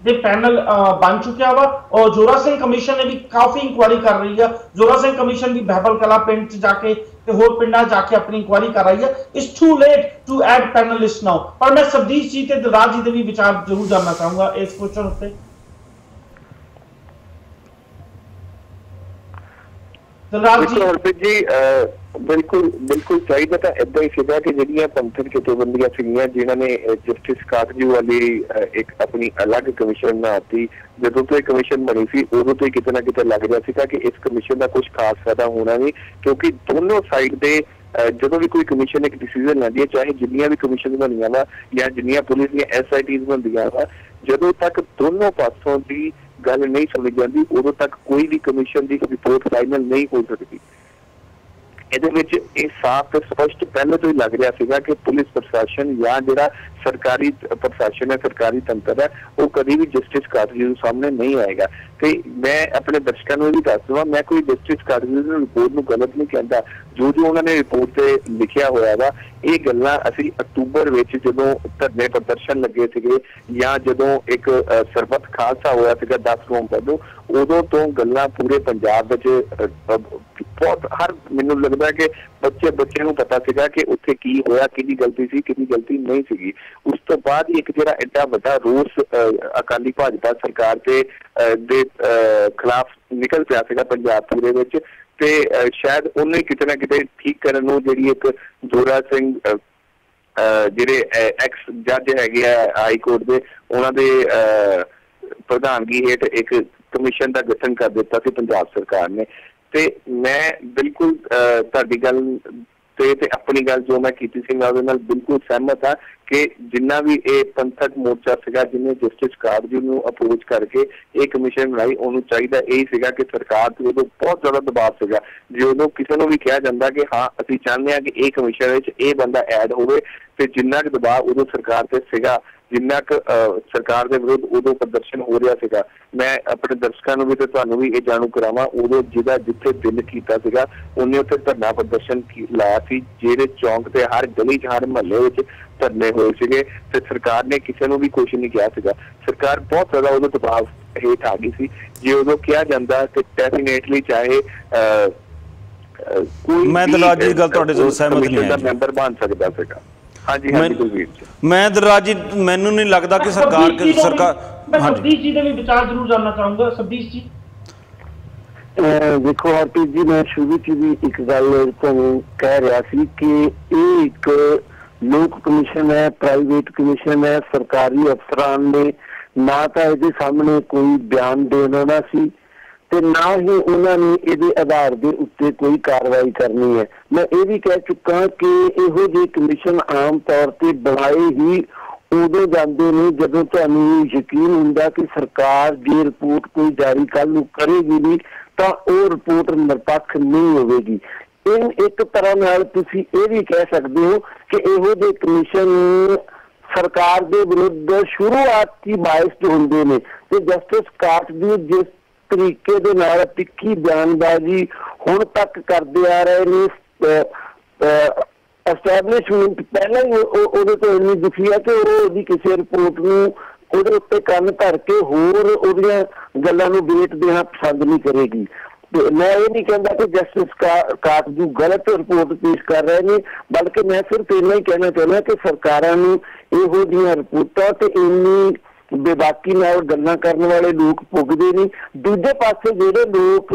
दे पैनल बन चुका वा और जोरा सिंह कमीशन ने भी काफी इंक्वायरी कर रही है। जोरा सिंह कमीशन भी बहबल कला पिंड च जाके ते होर पिंडां जाके अपनी इंक्वायरी कर रही है। It's too late to add panellist now, पर मैं सबदीश जी ते दिलराज जी दे भी विचार जरूर जानना चाहूंगा इस क्वेश्चन उत्ते। दिलराज जी बिल्कुल चाहिए था इदा ही सीधा कि जिहड़ियां पंथक जथेबंदियां सीगियां जिन्हां ने जस्टिस काटजू वाली एक अपनी अलग कमीशन बनाती, जदों तो कमीशन बनी सी उदों तो किते ना किते लग रहा सीगा कि इस कमीशन का कुछ खास फायदा होना नहीं, क्योंकि दोनों साइड दे जदों भी कोई कमीशन एक डिसीजन लैंदी है, चाहे जिन्नियां भी कमीशन बनियां वा या जिन्नियां पुलिस दी SITs बनदियां वा, जदों तक दोनों पासों की गल नहीं समझ जाती उदों तक कोई भी कमीशन की रिपोर्ट फाइनल नहीं हो सकती। ये साफ स्पष्ट पहले तो ही लग रहा सीगा कि पुलिस प्रशासन या जिहड़ा सरकारी प्रशासन है, सरकारी तंत्र है, वो कभी भी जस्टिस काटजू सामने नहीं आएगा। ਤੇ ਮੈਂ ਆਪਣੇ ਦਰਸ਼ਕਾਂ ਨੂੰ ਵੀ ਦੱਸ ਦਵਾਂ, ਮੈਂ ਕੋਈ ਜਸਟਿਸ ਕਾਰਜੂ ਦੀ ਰਿਪੋਰਟ ਨੂੰ ਗਲਤ ਨਹੀਂ ਕਹਿੰਦਾ। ਜੋ ਉਹਨਾਂ ਨੇ ਰਿਪੋਰਟ ਤੇ ਲਿਖਿਆ ਹੋਇਆ ਵਾ, ਇਹ ਗੱਲਾਂ ਅਸੀਂ ਅਕਤੂਬਰ ਵਿੱਚ ਜਦੋਂ ਧਰਨੇ ਪ੍ਰਦਰਸ਼ਨ ਲੱਗੇ ਸੀਗੇ ਜਾਂ ਜਦੋਂ ਇੱਕ ਸਰਬੱਤ ਖਾਲਸਾ ਹੋਇਆ ਸੀਗਾ 10 ਨਵੰਬਰ ਨੂੰ, ਉਦੋਂ ਤੋਂ ਗੱਲਾਂ ਪੂਰੇ ਪੰਜਾਬ ਵਿੱਚ ਬਹੁਤ ਮੈਨੂੰ ਲੱਗਦਾ ਕਿ ਬੱਚੇ ਨੂੰ ਪਤਾ ਸੀਗਾ ਕਿ ਉੱਥੇ ਕੀ ਹੋਇਆ, ਕਿਹਦੀ ਗਲਤੀ ਸੀ, ਕਿਹਦੀ ਗਲਤੀ ਨਹੀਂ ਸੀਗੀ। ਉਸ ਤੋਂ ਬਾਅਦ ਇੱਕ ਜਿਹੜਾ ਐਡਾ ਵੱਡਾ ਰੋਸ ਅਕਾਲੀ ਭਾਜਪਾ ਸਰਕਾਰ ਦੇ ਖਿਲਾਫ ਨਿਕਲ ਪਿਆ ਸੀਗਾ ਪੰਜਾਬ ਪੂਰੇ ਵਿੱਚ, ਤੇ ਸ਼ਾਇਦ ਉਹਨੇ ਕਿਤੇ ਨਾ ਕਿਤੇ ਠੀਕ ਕਰਨ ਨੂੰ ਜਿਹੜੀ ਇੱਕ ਜ਼ੋਰਾ ਸਿੰਘ ਜਿਹੜੇ ਐਕਸ ਜੱਜ ਹੈਗੇ ਆ ਹਾਈ ਕੋਰਟ ਦੇ, ਉਹਨਾਂ ਦੇ ਪ੍ਰਧਾਨਗੀ ਹੇਠ ਇੱਕ ਕਮਿਸ਼ਨ ਦਾ ਗਠਨ ਕਰ ਦਿੱਤਾ ਸੀ ਪੰਜਾਬ ਸਰਕਾਰ ਨੇ। ਤੇ ਮੈਂ ਬਿਲਕੁਲ ਤੁਹਾਡੀ ਗੱਲ ਤੇ ਆਪਣੀ ਗੱਲ ਜੋ ਮੈਂ ਕੀਤੀ ਸੀ, ਮੈਂ ਉਹਦੇ ਨਾਲ ਬਿਲਕੁਲ ਸਹਿਮਤ ਹਾਂ ਕਿ ਜਿੰਨਾ ਵੀ ਇਹ ਪੰਥਕ ਮੋਰਚਾ ਸੀਗਾ ਜਿਹਨੇ ਜਸਟਿਸ ਕਾਰਜੂ ਨੂੰ ਅਪਰੋਚ ਕਰਕੇ ਇਹ ਕਮਿਸ਼ਨ ਬਣਾਈ, ਉਹਨੂੰ ਚਾਹੀਦਾ ਇਹ ਸੀਗਾ ਕਿ ਸਰਕਾਰ ਤੇ ਉਦੋਂ ਬਹੁਤ ਜ਼ਿਆਦਾ ਦਬਾਅ ਸੀਗਾ। ਜੇ ਉਦੋਂ ਕਿਸੇ ਨੂੰ ਵੀ ਕਿਹਾ ਜਾਂਦਾ ਕਿ ਹਾਂ ਅਸੀਂ ਚਾਹੁੰਦੇ ਹਾਂ ਕਿ ਇਹ ਕਮਿਸ਼ਨ ਵਿੱਚ ਇਹ ਬੰਦਾ ਐਡ ਹੋਵੇ, ਤੇ ਜਿੰਨਾ ਕੁ ਦਬਾਅ ਉਦੋਂ ਸਰਕਾਰ ਤੇ ਸੀਗਾ, ਜਿੰਨਾ ਕੁ ਸਰਕਾਰ ਦੇ ਵਿਰੁੱਧ ਉਦੋਂ ਪ੍ਰਦਰਸ਼ਨ ਹੋ ਰਿਹਾ ਸੀਗਾ, ਮੈਂ ਆਪਣੇ ਦਰਸ਼ਕਾਂ ਨੂੰ ਵੀ ਤੇ ਤੁਹਾਨੂੰ ਵੀ ਇਹ ਜਾਣੂ ਕਰਾਵਾਂ, ਉਦੋਂ ਜਿਹਦਾ ਜਿੱਥੇ ਦਿਲ ਕੀਤਾ ਸੀਗਾ ਉਹਨੇ ਉੱਥੇ ਧਰਨਾ ਪ੍ਰਦਰਸ਼ਨ ਲਾਇਆ ਸੀ, ਜਿਹੜੇ ਚੌਂਕ ਤੇ ਹਰ ਗਲੀ 'ਚ ਹਰ ਮਹੱਲੇ ਵਿੱਚ ਧਰਨੇ ਹੋਏ ਸੀਗੇ, ਤੇ ਸਰਕਾਰ ਨੇ ਕਿਸੇ ਨੂੰ ਵੀ ਕੁਛ ਨਹੀਂ ਕਿਹਾ ਸੀਗਾ। ਸਰਕਾਰ ਬਹੁਤ ਜ਼ਿਆਦਾ ਉਦੋਂ ਦਬਾਅ ਹੇਠ ਆ ਗਈ ਸੀ। ਜੇ ਉਦੋਂ ਕਿਹਾ ਜਾਂਦਾ ਤੇ ਡੈਫੀਨੇਟਲੀ ਚਾਹੇ ਕੋਈ ਮੈਂ ਦਲਰਾਜ ਜੀ ਗੱਲ ਤੁਹਾਡੇ ਨਾਲ ਸਹਿਮਤ ਨਹੀਂ ਹਾਂ, ਮੈਂਬਰ ਬਣ ਸਕਦਾ ਸੀਗਾ। ਹਾਂਜੀ ਕੁਲਵੀਰ ਜੀ, ਮੈਂ ਦਲਰਾਜ ਜੀ ਮੈਨੂੰ ਨਹੀਂ ਲੱਗਦਾ ਕਿ ਸਰਕਾਰ ਮੈਂ ਸਬਦੀਸ਼ ਜੀ ਦੇ ਵੀ ਵਿਚਾਰ ਜ਼ਰੂਰ ਜਾਨਣਾ ਚਾਹੂੰਗਾ। ਸਬਦੀਸ਼ ਜੀ ਦੇਖੋ ਹਰਪ੍ਰੀਤ ਜੀ, ਮੈਂ ਸ਼ੁਰੂ 'ਚ ਵੀ ਇੱਕ ਗੱਲ ਤੁਹਾਨੂੰ ਕਹਿ ਰਿਹਾ ਸੀ ਕਿ ਇਹ ਇੱਕ ਲੋਕ ਕਮਿਸ਼ਨ ਹੈ, ਪ੍ਰਾਈਵੇਟ ਕਮਿਸ਼ਨ ਹੈ। ਸਰਕਾਰੀ ਅਫਸਰਾਂ ਨੇ ਨਾ ਤਾਂ ਇਹਦੇ ਸਾਹਮਣੇ ਕੋਈ ਬਿਆਨ ਦੇਣਾ ਸੀ ਤੇ ਨਾ ਹੀ ਉਹਨਾਂ ਨੇ ਇਹਦੇ ਆਧਾਰ ਦੇ ਉੱਤੇ ਕੋਈ ਕਾਰਵਾਈ ਕਰਨੀ ਹੈ। ਮੈਂ ਇਹ ਵੀ ਕਹਿ ਚੁੱਕਾ ਕਿ ਇਹੋ ਜਿਹੇ ਕਮਿਸ਼ਨ ਆਮ ਤੌਰ ਤੇ ਬਣਾਏ ਹੀ ਉਦੋਂ ਜਾਂਦੇ ਨੇ ਜਦੋਂ ਤੁਹਾਨੂੰ ਯਕੀਨ ਹੁੰਦਾ ਕਿ ਸਰਕਾਰ ਜੇ ਰਿਪੋਰਟ ਕੋਈ ਜਾਰੀ ਕੱਲ੍ਹ ਨੂੰ ਕਰੇਗੀ ਨਹੀਂ ਤਾਂ ਉਹ ਰਿਪੋਰਟ ਨਿਰਪੱਖ ਨਹੀਂ ਹੋਵੇਗੀ। ਇੱਕ ਤਰ੍ਹਾਂ ਨਾਲ ਤੁਸੀਂ ਇਹ ਵੀ ਕਹਿ ਸਕਦੇ ਹੋ ਕਿ ਇਹੋ ਜਿਹੇ ਕਮਿਸ਼ਨ ਸਰਕਾਰ ਦੇ ਵਿਰੁੱਧ ਸ਼ੁਰੂਆਤ ਹੀ ਬਾਇਸਡ ਹੁੰਦੇ ਨੇ, ਤੇ ਜਸਟਿਸ ਕਾਰਜੂ ਜਿਸ ਤਰੀਕੇ ਦੇ ਨਾਲ ਤਿੱਖੀ ਬਿਆਨਬਾਜ਼ੀ ਹੁਣ ਤੱਕ ਕਰਦੇ ਆ ਰਹੇ ਨੇ, ਐਸਟੈਬਲਿਸ਼ਮੈਂਟ ਪਹਿਲਾਂ ਹੀ ਉਹਦੇ ਤੋਂ ਇੰਨੀ ਦੁਖੀ ਹੈ ਕਿ ਉਹ ਉਹਦੀ ਕਿਸੇ ਰਿਪੋਰਟ ਨੂੰ ਉਹਦੇ ਉੱਤੇ ਕੰਨ ਧਰ ਕੇ ਹੋਰ ਉਹਦੀਆਂ ਗੱਲਾਂ ਨੂੰ ਵੇਟ ਦੇਣਾ ਪਸੰਦ ਨਹੀਂ ਕਰੇਗੀ। ਤੇ ਮੈਂ ਇਹ ਨਹੀਂ ਕਹਿੰਦਾ ਕਿ ਜਸਟਿਸ ਕਾਰਜੂ ਗਲਤ ਰਿਪੋਰਟ ਪੇਸ਼ ਕਰ ਰਹੇ ਨੇ, ਬਲਕਿ ਮੈਂ ਸਿਰਫ ਇੰਨਾ ਹੀ ਕਹਿਣਾ ਚਾਹੁੰਦਾ ਕਿ ਸਰਕਾਰਾਂ ਨੂੰ ਇਹੋ ਜਿਹੀਆਂ ਰਿਪੋਰਟਾਂ ਤੇ ਇੰਨੀ ਬੇਬਾਕੀ ਨਾਲ ਗੱਲਾਂ ਕਰਨ ਵਾਲੇ ਲੋਕ ਭੁਗਦੇ ਨਹੀਂ। ਦੂਜੇ ਪਾਸੇ ਜਿਹੜੇ ਲੋਕ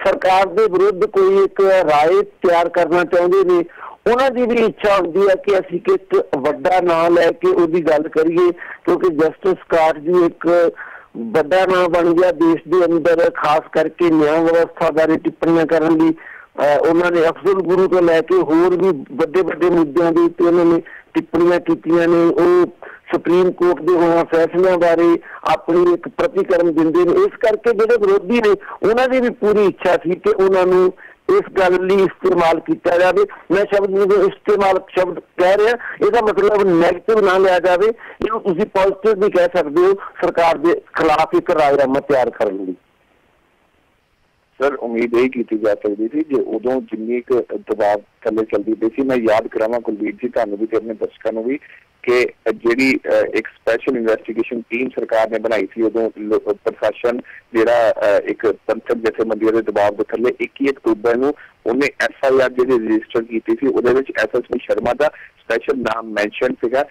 ਸਰਕਾਰ ਦੇ ਵਿਰੁੱਧ ਕੋਈ ਇੱਕ ਰਾਏ ਤਿਆਰ ਕਰਨਾ ਚਾਹੁੰਦੇ ਨੇ, ਉਹਨਾਂ ਦੀ ਵੀ ਇੱਛਾ ਹੁੰਦੀ ਹੈ ਕਿ ਅਸੀਂ ਇੱਕ ਵੱਡਾ ਨਾਂ ਲੈ ਕੇ ਉਹਦੀ ਗੱਲ ਕਰੀਏ, ਕਿਉਂਕਿ ਜਸਟਿਸ ਕਾਰਜੂ ਇੱਕ ਵੱਡਾ ਨਾਂ ਬਣ ਗਿਆ ਦੇਸ਼ ਦੇ ਅੰਦਰ, ਖਾਸ ਕਰਕੇ ਨਿਆਂ ਵਿਵਸਥਾ ਬਾਰੇ ਟਿੱਪਣੀਆਂ ਕਰਨ ਲਈ। ਉਹਨਾਂ ਨੇ ਅਫਜ਼ਲ ਗੁਰੂ ਤੋਂ ਲੈ ਕੇ ਹੋਰ ਵੀ ਵੱਡੇ ਵੱਡੇ ਮੁੱਦਿਆਂ ਦੇ ਉੱਤੇ ਉਹਨਾਂ ਨੇ ਟਿੱਪਣੀਆਂ ਕੀਤੀਆਂ ਨੇ। ਉਹ ਸੁਪਰੀਮ ਕੋਰਟ ਦੇ ਉਹਨਾਂ ਫੈਸਲਿਆਂ ਬਾਰੇ ਆਪਣੀ ਇੱਕ ਪ੍ਰਤੀਕਰਮ ਦਿੰਦੇ ਨੇ। ਇਸ ਕਰਕੇ ਜਿਹੜੇ ਵਿਰੋਧੀ ਨੇ ਉਹਨਾਂ ਦੀ ਵੀ ਪੂਰੀ ਇੱਛਾ ਸੀ ਕਿ ਉਹਨਾਂ ਨੂੰ ਇਸ ਗੱਲ ਲਈ ਇਸਤੇਮਾਲ ਕੀਤਾ ਜਾਵੇ। ਮੈਂ ਸ਼ਬਦ ਨੂੰ ਇਸਤੇਮਾਲ ਸ਼ਬਦ ਕਹਿ ਰਿਹਾ, ਇਹਦਾ ਮਤਲਬ ਨੈਗੇਟਿਵ ਨਾ ਲਿਆ ਜਾਵੇ, ਇਹਨੂੰ ਤੁਸੀਂ ਪੋਜ਼ਿਟਿਵ ਵੀ ਕਹਿ ਸਕਦੇ ਹੋ, ਸਰਕਾਰ ਦੇ ਖਿਲਾਫ ਇੱਕ ਰਾਇਨਾਮਾ ਤਿਆਰ ਕਰਨ ਲਈ। ਸਰ ਉਮੀਦ ਇਹ ਕੀਤੀ ਜਾ ਸਕਦੀ ਸੀ ਜੇ ਉਦੋਂ ਜਿੰਨੀ ਕੁ ਦਬਾਅ ਥੱਲੇ ਚੱਲਦੀ ਪਈ ਸੀ। ਮੈਂ ਯਾਦ ਕਰਾਵਾਂ ਕੁਲਵੀਰ ਜੀ ਤੁਹਾਨੂੰ ਵੀ ਤੇ ਆਪਣੇ ਦਰਸ਼ਕਾਂ ਨੂੰ ਵੀ ਕਿ ਜਿਹੜੀ ਇੱਕ ਸਪੈਸ਼ਲ ਇਨਵੈਸਟੀਗੇਸ਼ਨ ਟੀਮ ਸਰਕਾਰ ਨੇ ਬਣਾਈ ਸੀ, ਉਦੋਂ ਪ੍ਰਸ਼ਾਸਨ ਜਿਹੜਾ ਇੱਕ ਪੰਥਕ ਜਥੇਬੰਦੀਆਂ ਦੇ ਦਬਾਅ ਦੇ ਥੱਲੇ 21 ਅਕਤੂਬਰ ਨੂੰ ਉਹਨੇ FIR ਜਿਹੜੀ ਰਜਿਸਟਰ ਕੀਤੀ ਸੀ, ਉਹਦੇ ਵਿੱਚ SSP ਸ਼ਰਮਾ ਦਾ ਸਪੈਸ਼ਲ ਨਾਮ ਮੈਂਸ਼ਨ ਸੀਗਾ।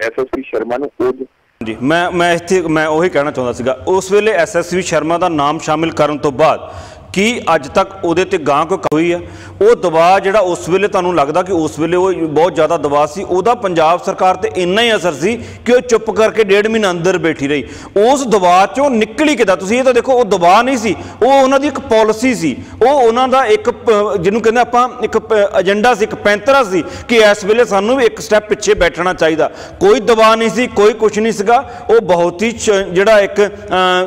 SSP ਸ਼ਰਮਾ ਨੂੰ ਜੀ ਮੈਂ ਉਹੀ ਕਹਿਣਾ ਚਾਹੁੰਦਾ ਸੀਗਾ, ਉਸ ਵੇਲੇ SSP ਸ਼ਰਮਾ ਦਾ ਨਾਮ ਸ਼ਾਮਿਲ ਕਰਨ ਤੋਂ ਬਾਅਦ ਕੀ ਅੱਜ ਤੱਕ ਉਹਦੇ ਤੇ ਗਾਂ ਕੋਈ ਹੋਈ ਹੈ? ਉਹ ਦਬਾਅ ਜਿਹੜਾ ਉਸ ਵੇਲੇ ਤੁਹਾਨੂੰ ਲੱਗਦਾ ਕਿ ਉਸ ਵੇਲੇ ਉਹ ਬਹੁਤ ਜ਼ਿਆਦਾ ਦਬਾਅ ਸੀ, ਉਹਦਾ ਪੰਜਾਬ ਸਰਕਾਰ ਤੇ ਇੰਨਾ ਹੀ ਅਸਰ ਸੀ ਕਿ ਉਹ ਚੁੱਪ ਕਰਕੇ 1.5 ਮਹੀਨਾ ਅੰਦਰ ਬੈਠੀ ਰਹੀ। ਉਸ ਦਬਾਅ 'ਚੋਂ ਨਿਕਲੀ ਕਿੱਦਾਂ? ਤੁਸੀਂ ਇਹ ਤਾਂ ਦੇਖੋ, ਉਹ ਦਬਾਅ ਨਹੀਂ ਸੀ, ਉਹ ਉਹਨਾਂ ਦੀ ਇੱਕ ਪਾਲਿਸੀ ਸੀ, ਉਹ ਉਹਨਾਂ ਦਾ ਇੱਕ ਜਿਹਨੂੰ ਕਹਿੰਦੇ ਆਪਾਂ ਇੱਕ ਏਜੰਡਾ ਸੀ, ਇੱਕ ਪੈਂਤਰਾ ਸੀ ਕਿ ਇਸ ਵੇਲੇ ਸਾਨੂੰ ਵੀ ਇੱਕ ਸਟੈਪ ਪਿੱਛੇ ਬੈਠਣਾ ਚਾਹੀਦਾ। ਕੋਈ ਦਬਾਅ ਨਹੀਂ ਸੀ, ਕੋਈ ਕੁਛ ਨਹੀਂ ਸੀਗਾ। ਉਹ ਬਹੁਤ ਹੀ ਜਿਹੜਾ ਇੱਕ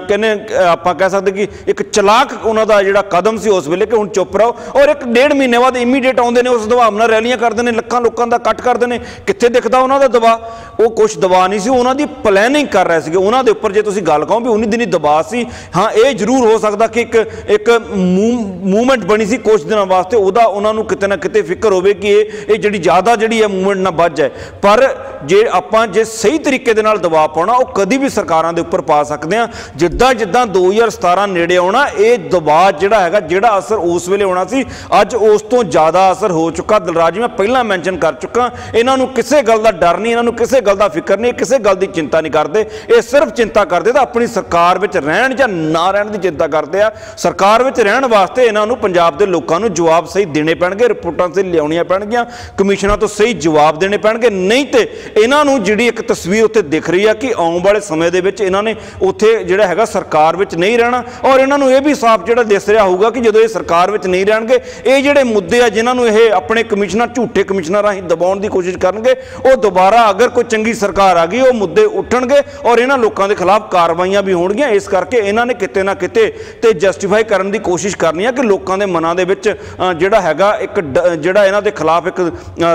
ਕਹਿੰਦੇ ਆਪਾਂ ਕਹਿ ਸਕਦੇ ਕਿ ਇੱਕ ਚਲਾਕ ਉਹਨਾਂ ਦਾ ਜਿਹੜਾ ਕਦਮ ਸੀ ਉਸ ਵੇਲੇ ਕਿ ਹੁਣ ਚੁੱਪ ਰਹੋ, ਔਰ 1.5 ਮਹੀਨੇ ਬਾਅਦ ਇਮੀਡੀਏਟ ਆਉਂਦੇ ਨੇ, ਉਸ ਦਬਾਅ ਨਾਲ ਰੈਲੀਆਂ ਕਰਦੇ ਨੇ, ਲੱਖਾਂ ਲੋਕਾਂ ਦਾ ਇਕੱਠ ਕਰਦੇ ਨੇ। ਕਿੱਥੇ ਦਿਖਦਾ ਉਹਨਾਂ ਦਾ ਦਬਾਅ? ਉਹ ਕੁਛ ਦਬਾਅ ਨਹੀਂ ਸੀ, ਉਹਨਾਂ ਦੀ ਪਲੈਨਿੰਗ ਕਰ ਰਹੇ ਸੀਗੇ। ਉਹਨਾਂ ਦੇ ਉੱਪਰ ਜੇ ਤੁਸੀਂ ਗੱਲ ਕਹੋ ਵੀ 19 ਦਿਨੀ ਦਬਾਅ ਸੀ, ਹਾਂ ਇਹ ਜ਼ਰੂਰ ਹੋ ਸਕਦਾ ਕਿ ਇੱਕ ਮੂਵਮੈਂਟ ਬਣੀ ਸੀ ਕੁਛ ਦਿਨਾਂ ਵਾਸਤੇ, ਉਹਦਾ ਉਹਨਾਂ ਨੂੰ ਕਿਤੇ ਨਾ ਕਿਤੇ ਫਿਕਰ ਹੋਵੇ ਕਿ ਇਹ ਜਿਹੜੀ ਜ਼ਿਆਦਾ ਜਿਹੜੀ ਹੈ ਮੂਵਮੈਂਟ ਨਾ ਵੱਧ ਜਾਏ। ਪਰ ਜੇ ਆਪਾਂ ਜੇ ਸਹੀ ਤਰੀਕੇ ਦੇ ਨਾਲ ਦਬਾਅ ਪਾਉਣਾ, ਉਹ ਕਦੀ ਵੀ ਸਰਕਾਰਾਂ ਦੇ ਉੱਪਰ ਪਾ ਸਕਦੇ ਹਾਂ। ਜਿੱਦਾਂ 2017 ਨੇੜੇ ਆਉਣਾ, ਇਹ ਦਬਾਅ ਜਿਹੜਾ ਹੈਗਾ, ਜਿਹੜਾ ਅਸਰ ਉਸ ਵੇਲੇ ਹੋਣਾ ਸੀ, ਅੱਜ ਉਸ ਤੋਂ ਜ਼ਿਆਦਾ ਅਸਰ ਹੋ ਚੁੱਕਾ। ਦਿਲਰਾਜ ਜੀ, ਮੈਂ ਪਹਿਲਾਂ ਮੈਂਸ਼ਨ ਕਰ ਚੁੱਕਾ, ਇਹਨਾਂ ਨੂੰ ਕਿਸੇ ਗੱਲ ਦਾ ਡਰ ਨਹੀਂ, ਇਹਨਾਂ ਨੂੰ ਕਿਸੇ ਗੱਲ ਦਾ ਫਿਕਰ ਨਹੀਂ, ਕਿਸੇ ਗੱਲ ਦੀ ਚਿੰਤਾ ਨਹੀਂ ਕਰਦੇ। ਇਹ ਸਿਰਫ ਚਿੰਤਾ ਕਰਦੇ ਤਾਂ ਆਪਣੀ ਸਰਕਾਰ ਵਿੱਚ ਰਹਿਣ ਜਾਂ ਨਾ ਰਹਿਣ ਦੀ ਚਿੰਤਾ ਕਰਦੇ ਆ। ਸਰਕਾਰ ਵਿੱਚ ਰਹਿਣ ਵਾਸਤੇ ਇਹਨਾਂ ਨੂੰ ਪੰਜਾਬ ਦੇ ਲੋਕਾਂ ਨੂੰ ਜਵਾਬ ਸਹੀ ਦੇਣੇ ਪੈਣਗੇ, ਰਿਪੋਰਟਾਂ ਸਹੀ ਲਿਆਉਣੀਆਂ ਪੈਣਗੀਆਂ, ਕਮਿਸ਼ਨਾਂ ਤੋਂ ਸਹੀ ਜਵਾਬ ਦੇਣੇ ਪੈਣਗੇ। ਨਹੀਂ ਤੇ ਇਹਨਾਂ ਨੂੰ ਜਿਹੜੀ ਇੱਕ ਤਸਵੀਰ ਉੱਥੇ ਦਿਖ ਰਹੀ ਆ ਕਿ ਆਉਣ ਵਾਲੇ ਸਮੇਂ ਦੇ ਵਿੱਚ ਇਹਨਾਂ ਨੇ ਉੱਥੇ ਜਿਹੜਾ ਹੈਗਾ ਸਰਕਾਰ ਵਿੱਚ ਨਹੀਂ ਰਹਿਣਾ, ਔਰ ਇਹਨਾਂ ਨੂੰ ਇਹ ਵੀ ਸਾਫ਼ ਜਿਹੜਾ ਦਿਸ ਰਿਹਾ ਹੋਊਗਾ ਕਿ ਜਦੋਂ ਇਹ ਸਰਕਾਰ ਵਿੱਚ ਨਹੀਂ ਰਹਿਣਗੇ, ਇਹ ਜਿਹੜੇ ਮੁੱਦੇ ਆ ਜਿਨ੍ਹਾਂ ਨੂੰ ਇਹ ਆਪਣੇ ਕਮਿਸ਼ਨਰ, ਝੂਠੇ ਕਮਿਸ਼ਨਰ ਰਾਹੀਂ ਦਬਾਉਣ ਦੀ ਕੋਸ਼ਿਸ਼ ਕਰਨਗੇ, ਉਹ ਦੁਬਾਰਾ ਅਗਰ ਕੋਈ ਚੰਗੀ ਸਰਕਾਰ ਆ ਗਈ, ਉਹ ਮੁੱਦੇ ਉੱਠਣਗੇ ਔਰ ਇਹਨਾਂ ਲੋਕਾਂ ਦੇ ਖਿਲਾਫ ਕਾਰਵਾਈਆਂ ਵੀ ਹੋਣਗੀਆਂ। ਇਸ ਕਰਕੇ ਇਹਨਾਂ ਨੇ ਕਿਤੇ ਨਾ ਕਿਤੇ ਤੇ ਜਸਟੀਫਾਈ ਕਰਨ ਦੀ ਕੋਸ਼ਿਸ਼ ਕਰਨੀ ਆ ਕਿ ਲੋਕਾਂ ਦੇ ਮਨਾਂ ਦੇ ਵਿੱਚ ਜਿਹੜਾ ਹੈਗਾ ਇੱਕ ਜਿਹੜਾ ਇਹਨਾਂ ਦੇ ਖਿਲਾਫ ਇੱਕ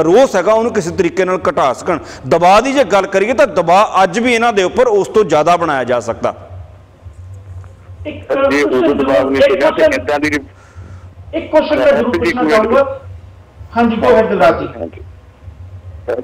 ਰੋਸ ਹੈਗਾ, ਉਹਨੂੰ ਕਿਸੇ ਤਰੀਕੇ ਨਾਲ ਘਟਾ ਸਕਣ। ਦਬਾਅ ਦੀ ਜੇ ਗੱਲ ਕਰੀਏ ਤਾਂ ਦਬਾਅ ਅੱਜ ਵੀ ਇਹਨਾਂ ਦੇ ਉੱਪਰ ਉਸ ਤੋਂ ਜ਼ਿਆਦਾ ਬਣਾਇਆ ਜਾ ਸਕਦਾ। ਇੱਕ ਕੁਐਸਚਨ ਮੈਂ ਜ਼ਰੂਰ ਪੁੱਛਣਾ ਚਾਹੂੰਗਾ। ਹਾਂਜੀ, ਗੋ ਹੈਡ ਦਿਲਰਾਜ ਜੀ।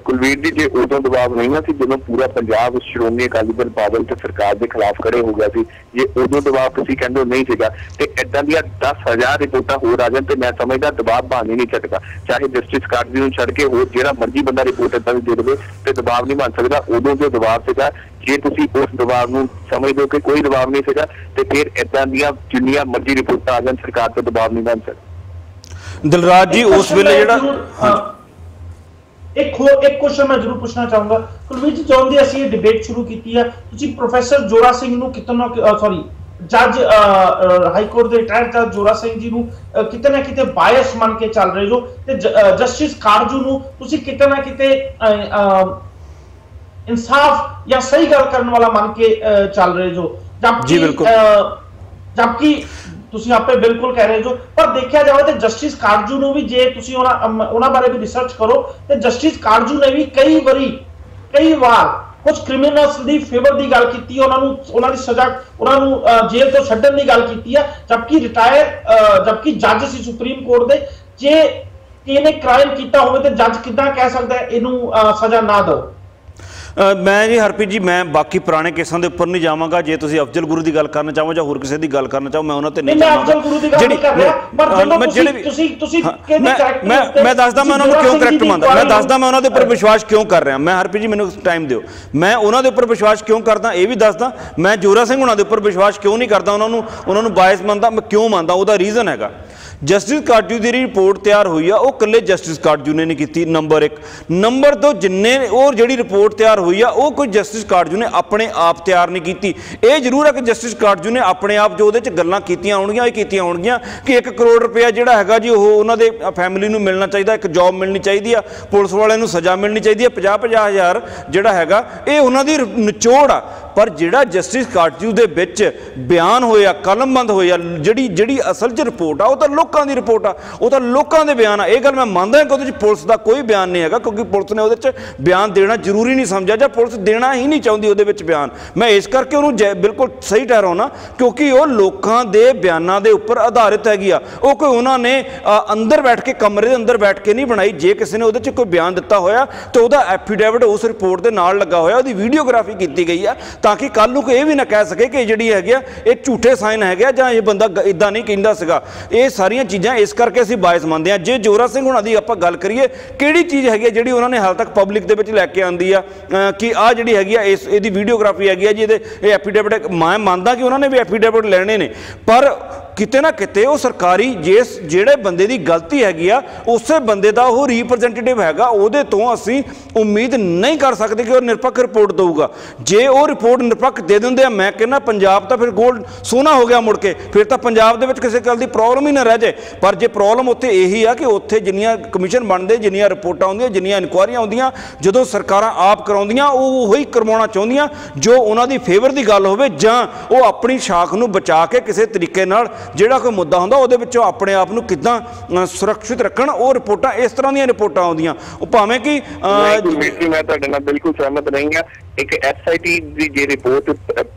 ਕੁਲਵੀਰ ਜੀ, ਜੇ ਉਦੋਂ ਦਬਾਅ ਨਹੀਂ ਨਾ ਸੀ ਜਦੋਂ ਪੂਰਾ ਪੰਜਾਬ ਸ਼੍ਰੋਮਣੀ ਅਕਾਲੀ ਦਲ ਬਾਦਲ ਤੇ ਸਰਕਾਰ ਦੇ ਖਿਲਾਫ ਖੜੇ ਹੋ ਗਿਆ ਸੀ, ਜੇ ਉਦੋਂ ਦਬਾਅ ਤੁਸੀਂ ਕਹਿੰਦੇ ਹੋ ਨਹੀਂ ਸੀਗਾ, ਤੇ ਏਦਾਂ ਦੀਆਂ 10,000 ਰਿਪੋਰਟਾਂ ਹੋਰ ਆ ਜਾਣ ਤੇ ਮੈਂ ਸਮਝਦਾ ਦਬਾਅ ਬਣ ਹੀ ਨਹੀਂ ਸਕਦਾ। ਚਾਹੇ ਜਸਟਿਸ ਕਾਰਜੀ ਨੂੰ ਛੱਡ ਕੇ ਹੋਰ ਜਿਹੜਾ ਮਰਜ਼ੀ ਬੰਦਾ ਰਿਪੋਰਟ ਏਦਾਂ ਦੀ ਦੇ ਦੇਵੇ ਤੇ ਦਬਾਅ ਨਹੀਂ ਬਣ ਸਕਦਾ। ਉਦੋਂ ਜੋ ਦਬਾਅ ਸੀਗਾ, ਜੇ ਤੁਸੀਂ ਉਸ ਦਬਾਅ ਨੂੰ ਸਮਝਦੇ ਹੋ ਕਿ ਕੋਈ ਦਬਾਅ ਨਹੀਂ ਸੀਗਾ, ਤੇ ਫਿਰ ਏਦਾਂ ਦੀਆਂ ਜਿੰਨੀਆਂ ਮਰਜ਼ੀ ਰਿਪੋਰਟਾਂ ਆ ਜਾਣ ਸਰਕਾਰ ਤੋਂ ਦਬਾਅ ਨਹੀਂ ਬਣ ਸਕਦਾ। ਦਿਲਰਾਜ ਜੀ, ਉਸ ਵੇਲੇ ਜਿਹੜਾ ਇੱਕ ਕੁਐਸਚਨ ਮੈਂ ਜ਼ਰੂਰ ਪੁੱਛਣਾ ਚਾਹੂੰਗਾ ਕੁਲਵੀਰ ਜੀ। ਜਦੋਂ ਦੀ ਅਸੀਂ ਇਹ ਡਿਬੇਟ ਸ਼ੁਰੂ ਕੀਤੀ ਹੈ, ਤੁਸੀਂ ਪ੍ਰੋਫੈਸਰ ਜੋਰਾ ਸਿੰਘ ਨੂੰ ਕਿਤਨਾ ਜੱਜ ਹਾਈ ਕੋਰਟ ਦੇ ਰਿਟਾਇਰਡ ਜੱਜ ਜੋਰਾ ਸਿੰਘ ਜੀ ਨੂੰ ਕਿਤੇ ਨਾ ਕਿਤੇ ਬਾਇਸ ਮੰਨ ਕੇ ਚੱਲ ਰਹੇ ਹੋ, ਤੇ ਜਸਟਿਸ ਕਾਰਜੂ ਨੂੰ ਤੁਸੀਂ ਕਿਤੇ ਨਾ ਕਿਤੇ ਇਨਸਾਫ ਜਾਂ ਸਹੀ ਗੱਲ ਕਰਨ ਵਾਲਾ ਮੰਨ ਕੇ ਚੱਲ ਰਹੇ ਹੋ। ਜਦਕਿ ਤੁਸੀਂ ਆਪੇ ਬਿਲਕੁਲ ਕਹਿ ਰਹੇ ਹੋ, ਪਰ ਦੇਖਿਆ ਜਾਵੇ ਤੇ ਜਸਟਿਸ ਕਾਰਜੂ ਨੂੰ ਵੀ ਜੇ ਤੁਸੀਂ ਉਹਨਾਂ ਬਾਰੇ ਵੀ ਰਿਸਰਚ ਕਰੋ ਤੇ ਜਸਟਿਸ ਕਾਰਜੂ ਨੇ ਵੀ ਕਈ ਵਾਰ ਕੁਝ ਕ੍ਰਿਮੀਨਲਸ ਦੀ ਫੇਵਰ ਦੀ ਗੱਲ ਕੀਤੀ, ਉਹਨਾਂ ਦੀ ਸਜ਼ਾ, ਉਹਨਾਂ ਨੂੰ ਜੇਲ੍ਹ ਤੋਂ ਛੱਡਣ ਦੀ ਗੱਲ ਕੀਤੀ ਹੈ, ਜਦਕਿ ਜੱਜ ਸੀ ਸੁਪਰੀਮ ਕੋਰਟ ਦੇ। ਜੇ ਇਹਨੇ ਕ੍ਰਾਈਮ ਕੀਤਾ ਹੋਵੇ ਤੇ ਜੱਜ ਕਿੱਦਾਂ ਕਹਿ ਸਕਦਾ ਹੈ ਇਹਨੂੰ ਸਜ਼ਾ ਨਾ ਦਿਓ? ਮੈਂ ਜੀ ਹਰਪ੍ਰੀਤ ਜੀ, ਮੈਂ ਬਾਕੀ ਪੁਰਾਣੇ ਕੇਸਾਂ ਦੇ ਉੱਪਰ ਨਹੀਂ ਜਾਵਾਂਗਾ। ਜੇ ਤੁਸੀਂ ਅਫਜ਼ਲ ਗੁਰੂ ਦੀ ਗੱਲ ਕਰਨਾ ਚਾਹੋ ਜਾਂ ਹੋਰ ਕਿਸੇ ਦੀ ਗੱਲ ਕਰਨਾ ਚਾਹੋ, ਮੈਂ ਉਹਨਾਂ ਤੇ ਨਹੀਂ ਜਾਵਾਂਗਾ। ਮੈਂ ਦੱਸਦਾ ਮੈਂ ਉਹਨਾਂ ਨੂੰ ਕਿਉਂ ਕਰੈਕਟ ਮੰਨਦਾ, ਮੈਂ ਦੱਸਦਾ ਮੈਂ ਉਹਨਾਂ ਦੇ ਉੱਪਰ ਵਿਸ਼ਵਾਸ ਕਿਉਂ ਕਰ ਰਿਹਾ। ਮੈਂ ਹਰਪ੍ਰੀਤ ਜੀ, ਮੈਨੂੰ ਟਾਈਮ ਦਿਓ, ਮੈਂ ਉਹਨਾਂ ਦੇ ਉੱਪਰ ਵਿਸ਼ਵਾਸ ਕਿਉਂ ਕਰਦਾ ਇਹ ਵੀ ਦੱਸਦਾ। ਮੈਂ ਜੋਰਾ ਸਿੰਘ ਉਹਨਾਂ ਦੇ ਉੱਪਰ ਵਿਸ਼ਵਾਸ ਕਿਉਂ ਨਹੀਂ ਕਰਦਾ, ਉਹਨਾਂ ਨੂੰ ਬਾਇਸ ਮੰਨਦਾ, ਮੈਂ ਕਿਉਂ ਮੰਨਦਾ, ਉਹਦਾ ਰੀਜ਼ਨ ਹੈਗਾ। ਜਸਟਿਸ ਕਾਰਜੂ ਦੀ ਰਿਪੋਰਟ ਤਿਆਰ ਹੋਈ ਆ, ਉਹ ਇਕੱਲੇ ਜਸਟਿਸ ਕਾਰਜੂ ਨੇ ਨਹੀਂ ਕੀਤੀ, ਨੰਬਰ 1। ਨੰਬਰ 2, ਜਿੰਨੇ ਉਹ ਜਿਹੜੀ ਰਿਪੋਰਟ ਤਿਆਰ ਹੋਈ ਆ, ਉਹ ਕੋਈ ਜਸਟਿਸ ਕਾਰਜੂ ਨੇ ਆਪਣੇ ਆਪ ਤਿਆਰ ਨਹੀਂ ਕੀਤੀ। ਇਹ ਜ਼ਰੂਰ ਹੈ ਕਿ ਜਸਟਿਸ ਕਾਰਜੂ ਨੇ ਆਪਣੇ ਆਪ ਜੋ ਉਹਦੇ 'ਚ ਗੱਲਾਂ ਕੀਤੀਆਂ ਹੋਣਗੀਆਂ, ਇਹ ਕੀਤੀਆਂ ਹੋਣਗੀਆਂ ਕਿ 1 ਕਰੋੜ ਰੁਪਇਆ ਜਿਹੜਾ ਹੈਗਾ ਜੀ ਉਹ ਉਹਨਾਂ ਦੇ ਫੈਮਿਲੀ ਨੂੰ ਮਿਲਣਾ ਚਾਹੀਦਾ, ਇੱਕ ਜੌਬ ਮਿਲਣੀ ਚਾਹੀਦੀ ਆ, ਪੁਲਿਸ ਵਾਲਿਆਂ ਨੂੰ ਸਜ਼ਾ ਮਿਲਣੀ ਚਾਹੀਦੀ ਹੈ, 50-50 ਹਜ਼ਾਰ ਜਿਹੜਾ ਹੈਗਾ ਇਹ ਉਹਨਾਂ ਦੀ ਨਿਚੋੜ ਆ। ਪਰ ਜਿਹੜਾ ਜਸਟਿਸ ਕਾਰਜੂ ਦੇ ਵਿੱਚ ਬਿਆਨ ਹੋਇਆ, ਕਲਮਬੰਦ ਹੋਇਆ, ਜਿਹੜੀ ਅਸਲ 'ਚ ਰਿਪੋਰਟ ਆ, ਉਹ ਤਾਂ ਲੋਕਾਂ ਦੀ ਰਿਪੋਰਟ ਆ, ਉਹ ਤਾਂ ਲੋਕਾਂ ਦੇ ਬਿਆਨ ਆ। ਇਹ ਗੱਲ ਮੈਂ ਮੰਨਦਾ ਕਿ ਉਹਦੇ 'ਚ ਪੁਲਿਸ ਦਾ ਕੋਈ ਬਿਆਨ ਨਹੀਂ ਹੈਗਾ, ਕਿਉਂਕਿ ਪੁਲਿਸ ਨੇ ਉਹਦੇ 'ਚ ਬਿਆਨ ਦੇਣਾ ਜ਼ਰੂਰੀ ਨਹੀਂ ਸਮਝਿਆ, ਜਾਂ ਪੁਲਿਸ ਦੇਣਾ ਹੀ ਨਹੀਂ ਚਾਹੁੰਦੀ ਉਹਦੇ ਵਿੱਚ ਬਿਆਨ। ਮੈਂ ਇਸ ਕਰਕੇ ਉਹਨੂੰ ਬਿਲਕੁਲ ਸਹੀ ਠਹਿਰਾਉਣਾ, ਕਿਉਂਕਿ ਉਹ ਲੋਕਾਂ ਦੇ ਬਿਆਨਾਂ ਦੇ ਉੱਪਰ ਆਧਾਰਿਤ ਹੈਗੀ ਆ। ਉਹ ਕੋਈ ਉਹਨਾਂ ਨੇ ਅੰਦਰ ਬੈਠ ਕੇ, ਕਮਰੇ ਦੇ ਅੰਦਰ ਬੈਠ ਕੇ ਨਹੀਂ ਬਣਾਈ। ਜੇ ਕਿਸੇ ਨੇ ਉਹਦੇ 'ਚ ਕੋਈ ਬਿਆਨ ਦਿੱਤਾ ਹੋਇਆ ਤਾਂ ਉਹਦਾ ਐਫੀਡੇਵਿਟ ਉਸ ਰਿਪੋਰਟ ਦੇ ਨਾਲ ਲੱਗਾ ਹੋਇਆ, ਉਹਦੀ ਵੀਡੀਓਗ੍ਰਾਫੀ ਕੀਤੀ ਗਈ ਆ, ਤਾਂ ਕਿ ਕੱਲ੍ਹ ਨੂੰ ਕੋਈ ਇਹ ਵੀ ਨਾ ਕਹਿ ਸਕੇ ਕਿ ਜਿਹੜੀ ਹੈਗੀ ਆ ਇਹ ਝੂਠੇ ਸਾਈਨ ਹੈਗੇ ਆ, ਜਾਂ ਇਹ ਬੰਦਾ ਇੱਦਾਂ ਨਹੀਂ ਕਹਿੰਦਾ ਸੀਗਾ। ਇਹ ਸਾਰੀਆਂ ਚੀਜ਼ਾਂ ਇਸ ਕਰਕੇ ਅਸੀਂ ਬਾਇਸ ਮੰਨਦੇ ਹਾਂ। ਜੇ ਜੋਰਾ ਸਿੰਘ ਹੁਣਾਂ ਦੀ ਆਪਾਂ ਗੱਲ ਕਰੀਏ, ਕਿਹੜੀ ਚੀਜ਼ ਹੈਗੀ ਜਿਹੜੀ ਉਹਨਾਂ ਨੇ ਹਾਲ ਤੱਕ ਪਬਲਿਕ ਦੇ ਵਿੱਚ ਲੈ ਕੇ ਆਂਦੀ ਆ ਕਿ ਆਹ ਜਿਹੜੀ ਹੈਗੀ ਆ ਇਹਦੀ ਵੀਡੀਓਗ੍ਰਾਫੀ ਹੈਗੀ ਆ ਜੀ, ਇਹ ਐਫੀਡੇਵਿਟ, ਮੈਂ ਮੰਨਦਾ ਕਿ ਉਹਨਾਂ ਨੇ ਵੀ ਐਫੀਡੇਵਿਟ ਲੈਣੇ ਨੇ, ਪਰ ਕਿਤੇ ਨਾ ਕਿਤੇ ਉਹ ਸਰਕਾਰੀ ਜਿਹੜੇ ਬੰਦੇ ਦੀ ਗਲਤੀ ਹੈਗੀ ਆ, ਉਸੇ ਬੰਦੇ ਦਾ ਉਹ ਰਿਪਰੈਜ਼ੈਂਟੇਟਿਵ ਹੈਗਾ, ਉਹਦੇ ਤੋਂ ਅਸੀਂ ਉਮੀਦ ਨਹੀਂ ਕਰ ਸਕਦੇ ਕਿ ਉਹ ਨਿਰਪੱਖ ਰਿਪੋਰਟ ਦੇਊਗਾ। ਜੇ ਉਹ ਰਿਪੋਰਟ ਨਿਰਪੱਖ ਦੇ ਦਿੰਦੇ ਆ, ਮੈਂ ਕਹਿੰਦਾ ਪੰਜਾਬ ਤਾਂ ਫਿਰ ਗੋਲਡ ਸੋਨਾ ਹੋ ਗਿਆ ਮੁੜ ਕੇ, ਫਿਰ ਤਾਂ ਪੰਜਾਬ ਦੇ ਵਿੱਚ ਕਿਸੇ ਗੱਲ ਦੀ ਪ੍ਰੋਬਲਮ ਹੀ ਨਾ ਰਹਿ ਜਾਏ। ਪਰ ਜੇ ਪ੍ਰੋਬਲਮ ਉੱਥੇ ਇਹੀ ਆ ਕਿ ਉੱਥੇ ਜਿੰਨੀਆਂ ਕਮਿਸ਼ਨ ਬਣਦੇ, ਜਿੰਨੀਆਂ ਰਿਪੋਰਟਾਂ ਆਉਂਦੀਆਂ, ਜਿੰਨੀਆਂ ਇਨਕੁਆਇਰੀਆਂ ਆਉਂਦੀਆਂ, ਜਦੋਂ ਸਰਕਾਰਾਂ ਆਪ ਕਰਾਉਂਦੀਆਂ, ਉਹ ਉਹੀ ਕਰਵਾਉਣਾ ਚਾਹੁੰਦੀਆਂ ਜੋ ਉਹਨਾਂ ਦੀ ਫੇਵਰ ਦੀ ਗੱਲ ਹੋਵੇ, ਜਾਂ ਉਹ ਆਪਣੀ ਸ਼ਾਖ ਨੂੰ ਬਚਾ ਕੇ ਕਿਸੇ ਤਰੀਕੇ ਨਾਲ ਜਿਹੜਾ ਕੋਈ ਮੁੱਦਾ ਹੁੰਦਾ ਉਹਦੇ ਵਿੱਚੋਂ ਆਪਣੇ ਆਪ ਨੂੰ ਕਿੱਦਾਂ ਸੁਰੱਖਿਅਤ ਰੱਖਣ। ਉਹ ਰਿਪੋਰਟਾਂ ਇਸ ਤਰ੍ਹਾਂ ਦੀਆਂ ਰਿਪੋਰਟਾਂ ਆਉਂਦੀਆਂ, ਉਹ ਭਾਵੇਂ ਕਿ मैं ਤੁਹਾਡੇ ਨਾਲ ਬਿਲਕੁਲ ਸਹਿਮਤ ਨਹੀਂ ਹਾਂ। ਇੱਕ SIT ਦੀ ਜੇ ਰਿਪੋर्ट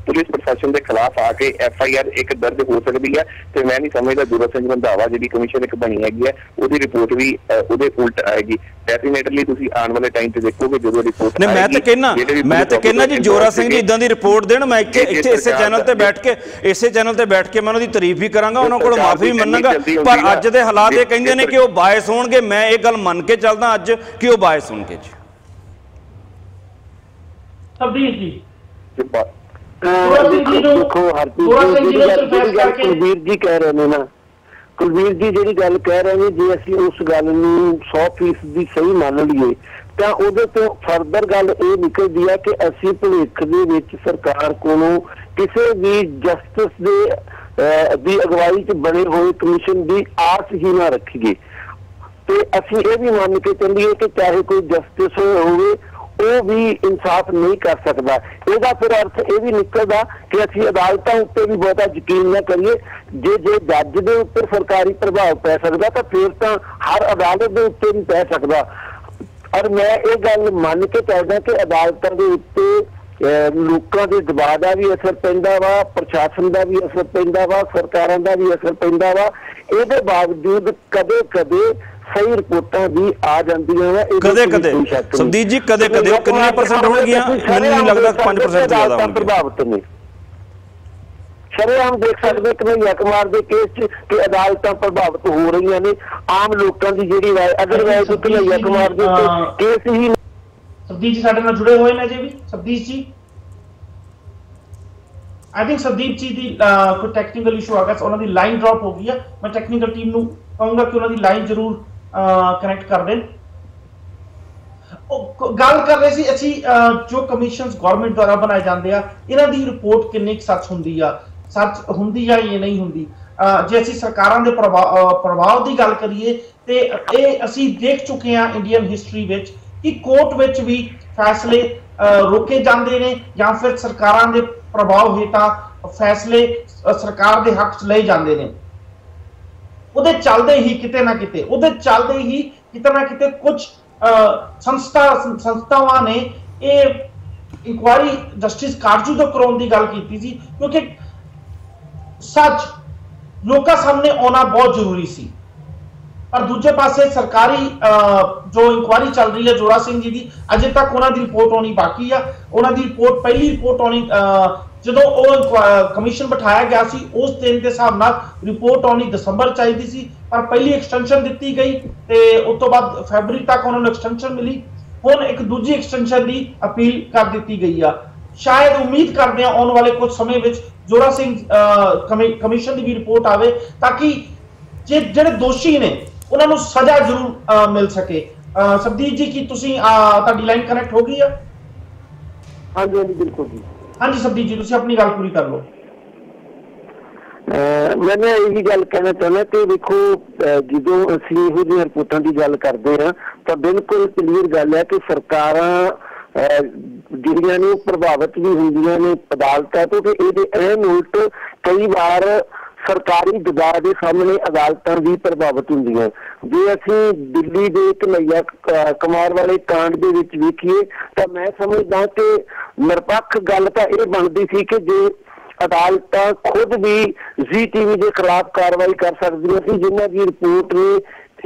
ਪੁਲਿਸ ਪ੍ਰਸ਼ਾਸਨ ਦੇ ਖਿਲਾਫ ਆ ਕੇ FIR ਇੱਕ ਦਰਜ ਹੋ ਸਕਦੀ ਹੈ, ਤੇ ਮੈਂ ਨਹੀਂ ਸਮਝਦਾ ਜੋਰਾ ਸਿੰਘ ਰੰਧਾਵਾ ਜਿਹੜੀ ਕਮਿਸ਼ਨ ਇੱਕ ਬਣੀ ਹੈਗੀ ਹੈ ਉਹਦੀ ਰਿਪੋर्ट ਵੀ ਉਹਦੇ ਉਲਟ ਆਏਗੀ। ਡੈਫੀਨੇਟਲੀ ਤੁਸੀਂ ਆਉਣ ਵਾਲੇ ਟਾਈਮ ਤੇ ਦੇਖੋਗੇ ਜਦੋਂ ਰਿਪੋर्ट ਨਹੀਂ, ਮੈਂ ਤਾਂ ਕਹਿੰਦਾ ਜੀ ਜੋਰਾ ਸਿੰਘ ਜੀ ਇਦਾਂ ਦੀ ਰਿਪੋर्ट ਦੇਣ, ਮੈਂ ਇੱਥੇ ਇਸੇ ਚੈਨਲ ਤੇ ਬੈਠ ਕੇ ਮੈਂ ਉਹਨਾਂ ਦੀ ਤਾਰੀਫ ਵੀ ਕਰਾਂਗਾ, ਉਹਨਾਂ ਕੋਲ ਮਾਫੀ ਵੀ ਮੰਨਾਂਗਾ। ਪਰ ਅੱਜ ਦੇ ਹਾਲਾਤ ਇਹ ਕਹਿੰਦੇ ਨੇ ਕਿ ਉਹ ਬਾਇਸ ਹੋਣਗੇ। ਮੈਂ ਇਹ ਗੱਲ ਮੰਨ ਕੇ ਚੱਲਦਾ ਅੱਜ ਕਿ ਉਹ ਬਾਇਸ ਹੋਣਗੇ ਜੀ। ਸਬਦੀਪ ਜੀ ਦੇਖੋ ਹਰਪ੍ਰੀਤ ਕੁਲਵੀਰ ਜੀ ਕਹਿ ਰਹੇ ਨੇ ਨਾ, ਕੁਲਵੀਰ ਜੀ ਜਿਹੜੀ ਗੱਲ ਕਹਿ ਰਹੇ ਨੇ, ਜੇ ਅਸੀਂ ਉਸ ਗੱਲ ਨੂੰ 100% ਦੀ ਸਹੀ ਮੰਨ ਲਈਏ ਤਾਂ ਉਹਦੇ ਤੋਂ ਫਰਦਰ ਗੱਲ ਇਹ ਨਿਕਲਦੀ ਹੈ ਕਿ ਅਸੀਂ ਭਵਿੱਖ ਦੇ ਵਿੱਚ ਸਰਕਾਰ ਕੋਲੋਂ ਕਿਸੇ ਵੀ ਜਸਟਿਸ ਦੀ ਅਗਵਾਈ 'ਚ ਬਣੇ ਹੋਏ ਕਮਿਸ਼ਨ ਦੀ ਆਸ ਹੀ ਨਾ ਰੱਖੀਏ, ਤੇ ਅਸੀਂ ਇਹ ਵੀ ਮੰਨ ਕੇ ਚੱਲੀਏ ਕਿ ਚਾਹੇ ਕੋਈ ਜਸਟਿਸ ਹੋਵੇ ਉਹ ਵੀ ਇਨਸਾਫ ਨਹੀਂ ਕਰ ਸਕਦਾ। ਇਹਦਾ ਫਿਰ ਅਰਥ ਇਹ ਵੀ ਨਿਕਲਦਾ ਕਿ ਅਸੀਂ ਅਦਾਲਤਾਂ ਉੱਤੇ ਵੀ ਬਹੁਤਾ ਯਕੀਨ ਨਾ ਕਰੀਏ। ਜੇ ਜੱਜ ਦੇ ਉੱਤੇ ਸਰਕਾਰੀ ਪ੍ਰਭਾਵ ਪੈ ਸਕਦਾ ਤਾਂ ਫਿਰ ਤਾਂ ਹਰ ਅਦਾਲਤ ਦੇ ਉੱਤੇ ਵੀ ਪੈ ਸਕਦਾ। ਔਰ ਮੈਂ ਇਹ ਗੱਲ ਮੰਨ ਕੇ ਚੱਲਦਾ ਕਿ ਅਦਾਲਤਾਂ ਦੇ ਉੱਤੇ ਲੋਕਾਂ ਦੇ ਦਬਾਅ ਦਾ ਵੀ ਅਸਰ ਪੈਂਦਾ ਵਾ, ਪ੍ਰਸ਼ਾਸਨ ਦਾ ਵੀ ਅਸਰ ਪੈਂਦਾ ਵਾ, ਸਰਕਾਰਾਂ ਦਾ ਵੀ ਅਸਰ ਪੈਂਦਾ ਵਾ। ਇਹਦੇ ਬਾਵਜੂਦ ਕਦੇ ਕਦੇ ਸਹੀ ਰਿਪੋਰਟਾਂ ਵੀ ਆ ਜਾਂਦੀਆਂ ਵਾ। ਕਦੇ ਸੰਦੀਪ ਜੀ ਕਦੇ ਉਹ ਕਿੰਨੇ ਪਰਸੈਂਟ ਹੋਣਗੀਆਂ? ਮੈਨੂੰ ਨਹੀਂ ਲੱਗਦਾ 5% ਜ਼ਿਆਦਾ ਹੋਣਗੀਆਂ। ਪ੍ਰਭਾਵਿਤ ਨੇ ਸ਼ਰੇਆਮ ਦੇਖ ਸਕਦੇ ਕਨ੍ਹਈਆ ਕੁਮਾਰ ਦੇ ਕੇਸ 'ਚ ਕਿ ਅਦਾਲਤਾਂ ਪ੍ਰਭਾਵਿਤ ਹੋ ਰਹੀਆਂ ਨੇ। ਆਮ ਲੋਕਾਂ ਦੀ ਜਿਹੜੀ ਰਾਏ ਅਦਰਵਾਈਜ਼ ਕਨ੍ਹਈਆ ਕੁਮਾਰ ਦੇ ਕੇਸ ਹੀ। ਸਬਦੀਪ ਜੀ ਸਾਡੇ ਨਾਲ ਜੁੜੇ ਹੋਏ ਨੇ ਜੀ ਵੀ। ਸਬਦੀਪ ਜੀ आई थिंक सदीप जी ਦੀ ਕੋਈ ਟੈਕਨੀਕਲ ਇਸ਼ੂ ਆ ਗਿਆ, ਉਹਨਾਂ ਦੀ ਲਾਈਨ ਡ੍ਰੌਪ ਹੋ ਗਈ ਹੈ। ਮੈਂ ਟੈਕਨੀਕਲ ਟੀਮ ਨੂੰ ਕਹੂੰਗਾ ਕਿ ਉਹਨਾਂ ਦੀ ਲਾਈਨ ਜ਼ਰੂਰ ਕਨੈਕਟ ਕਰ ਦੇਣ। ਗੱਲ ਕਰ ਰਹੇ ਸੀ ਅਸੀਂ ਜੋ ਕਮਿਸ਼ਨਸ ਗਵਰਨਮੈਂਟ ਦੁਆਰਾ ਬਣਾਏ ਜਾਂਦੇ ਆ, ਇਹਨਾਂ ਦੀ ਰਿਪੋਰਟ ਕਿੰਨੀ ਸੱਚ ਹੁੰਦੀ ਆ, ਸੱਚ ਹੁੰਦੀ ਆ ਜਾਂ ਨਹੀਂ ਹੁੰਦੀ। ਜੇ ਅਸੀਂ ਸਰਕਾਰਾਂ ਦੇ ਪ੍ਰਭਾਵ ਦੀ ਗੱਲ ਕਰੀਏ ਤੇ ਇਹ ਅਸੀਂ ਦੇਖ ਚੁੱਕੇ ਹਾਂ ਇੰਡੀਅਨ ਹਿਸਟਰੀ ਵਿੱਚ ਕਿ ਕੋਰਟ ਵਿੱਚ ਵੀ ਫੈਸਲੇ ਰੋਕੇ ਜਾਂਦੇ ਨੇ ਜਾਂ ਫਿਰ ਸਰਕਾਰਾਂ ਦੇ ਪ੍ਰਭਾਵ ਹੇਠਾਂ ਫੈਸਲੇ ਸਰਕਾਰ ਦੇ ਹੱਕ 'ਚ ਲਏ ਜਾਂਦੇ ਨੇ। ਉਹਦੇ ਚੱਲਦੇ ਹੀ ਕਿਤੇ ਨਾ ਕਿਤੇ ਕੁਝ ਸੰਸਥਾਵਾਂ ਨੇ ਇਹ ਇਨਕੁਆਇਰੀ ਜਸਟਿਸ ਕਾਰਜੂ ਤੋਂ ਕਰਾਉਣ ਦੀ ਗੱਲ ਕੀਤੀ ਸੀ, ਕਿਉਂਕਿ ਸੱਚ ਲੋਕਾਂ ਸਾਹਮਣੇ ਆਉਣਾ ਬਹੁਤ ਜ਼ਰੂਰੀ ਸੀ। ਪਰ ਦੂਜੇ ਪਾਸੇ ਸਰਕਾਰੀ ਜੋ ਇਨਕੁਆਇਰੀ ਚੱਲ ਰਹੀ ਹੈ ਜੋਰਾ ਸਿੰਘ ਜੀ ਦੀ, ਅਜੇ ਤੱਕ ਉਹਨਾਂ ਦੀ ਰਿਪੋਰਟ ਆਉਣੀ ਬਾਕੀ ਆ। ਉਹਨਾਂ ਦੀ ਪਹਿਲੀ ਰਿਪੋਰਟ ਆਉਣੀ ਜਦੋਂ ਉਹ ਕਮਿਸ਼ਨ ਬਿਠਾਇਆ ਗਿਆ ਸੀ ਉਸ ਦਿਨ ਦੇ ਹਿਸਾਬ ਨਾਲ ਰਿਪੋਰਟ ਆਉਣੀ ਦਸੰਬਰ ਚਾਹੀਦੀ ਸੀ, ਪਰ ਪਹਿਲੀ ਐਕਸਟੈਂਸ਼ਨ ਦਿੱਤੀ ਗਈ ਤੇ ਉਸ ਤੋਂ ਬਾਅਦ ਫਰਵਰੀ ਤੱਕ ਉਹਨਾਂ ਨੂੰ ਐਕਸਟੈਂਸ਼ਨ ਮਿਲੀ। ਹੁਣ ਇੱਕ ਦੂਜੀ ਐਕਸਟੈਂਸ਼ਨ ਦੀ ਅਪੀਲ ਕਰ ਦਿੱਤੀ ਗਈ ਆ। ਸ਼ਾਇਦ ਉਮੀਦ ਕਰਦੇ ਆ ਆਉਣ ਵਾਲੇ ਕੁਝ ਸਮੇਂ ਵਿੱਚ ਜੋਰਾ ਸਿੰਘ ਕਮਿਸ਼ਨ ਦੀ ਵੀ ਰਿਪੋਰਟ ਆਵੇ ਤਾਂ ਕਿ ਜਿਹੜੇ ਦੋਸ਼ੀ ਨੇ ਉਹਨਾਂ ਨੂੰ ਸਜ਼ਾ ਜ਼ਰੂਰ ਮਿਲ ਸਕੇ। ਸਬਦੀਪ ਜੀ ਕੀ ਤੁਸੀਂ ਤੁਹਾਡੀ ਲਾਈਨ ਕਨੈਕਟ ਹੋ ਗਈ ਆ? ਹਾਂਜੀ ਹਾਂਜੀ ਬਿਲਕੁਲ ਜੀ। ਹਾਂਜੀ ਸਬਦੀਪ ਜੀ ਤੁਸੀਂ ਆਪਣੀ ਗੱਲ ਪੂਰੀ ਕਰ ਲਓ। ਮੈਂ ਇਹੀ ਗੱਲ ਕਹਿਣਾ ਚਾਹੁੰਦਾ ਕਿ ਦੇਖੋ ਜਦੋਂ ਅਸੀਂ ਇਹੋ ਜਿਹੀਆਂ ਰਿਪੋਰਟਾਂ ਦੀ ਗੱਲ ਕਰਦੇ ਹਾਂ ਤਾਂ ਬਿਲਕੁਲ ਕਲੀਅਰ ਗੱਲ ਹੈ ਕਿ ਸਰਕਾਰਾਂ ਜਿਹੜੀਆਂ ਨੇ ਉਹ ਪ੍ਰਭਾਵਿਤ ਵੀ ਹੁੰਦੀਆਂ ਨੇ ਅਦਾਲਤਾਂ ਤੋਂ, ਤੇ ਇਹਦੇ ਐਨ ਉਲਟ ਕਈ ਵਾਰ ਸਰਕਾਰੀ ਦਬਾਅ ਦੇ ਸਾਹਮਣੇ ਅਦਾਲਤਾਂ ਵੀ ਪ੍ਰਭਾਵਿਤ ਹੁੰਦੀਆਂ। ਜੇ ਅਸੀਂ ਦਿੱਲੀ ਦੇ ਕਨ੍ਹਈਆ ਕੁਮਾਰ ਵਾਲੇ ਕਾਂਡ ਦੇ ਵਿੱਚ ਵੇਖੀਏ ਤਾਂ ਮੈਂ ਸਮਝਦਾ ਕਿ ਨਿਰਪੱਖ ਗੱਲ ਤਾਂ ਇਹ ਬਣਦੀ ਸੀ ਕਿ ਜੇ ਅਦਾਲਤਾਂ ਖੁਦ ਵੀ ਜ਼ੀ ਟੀਵੀ ਦੇ ਖਿਲਾਫ ਕਾਰਵਾਈ ਕਰ ਸਕਦੀਆਂ ਸੀ, ਜਿਨ੍ਹਾਂ ਦੀ ਰਿਪੋਰਟ ਨੇ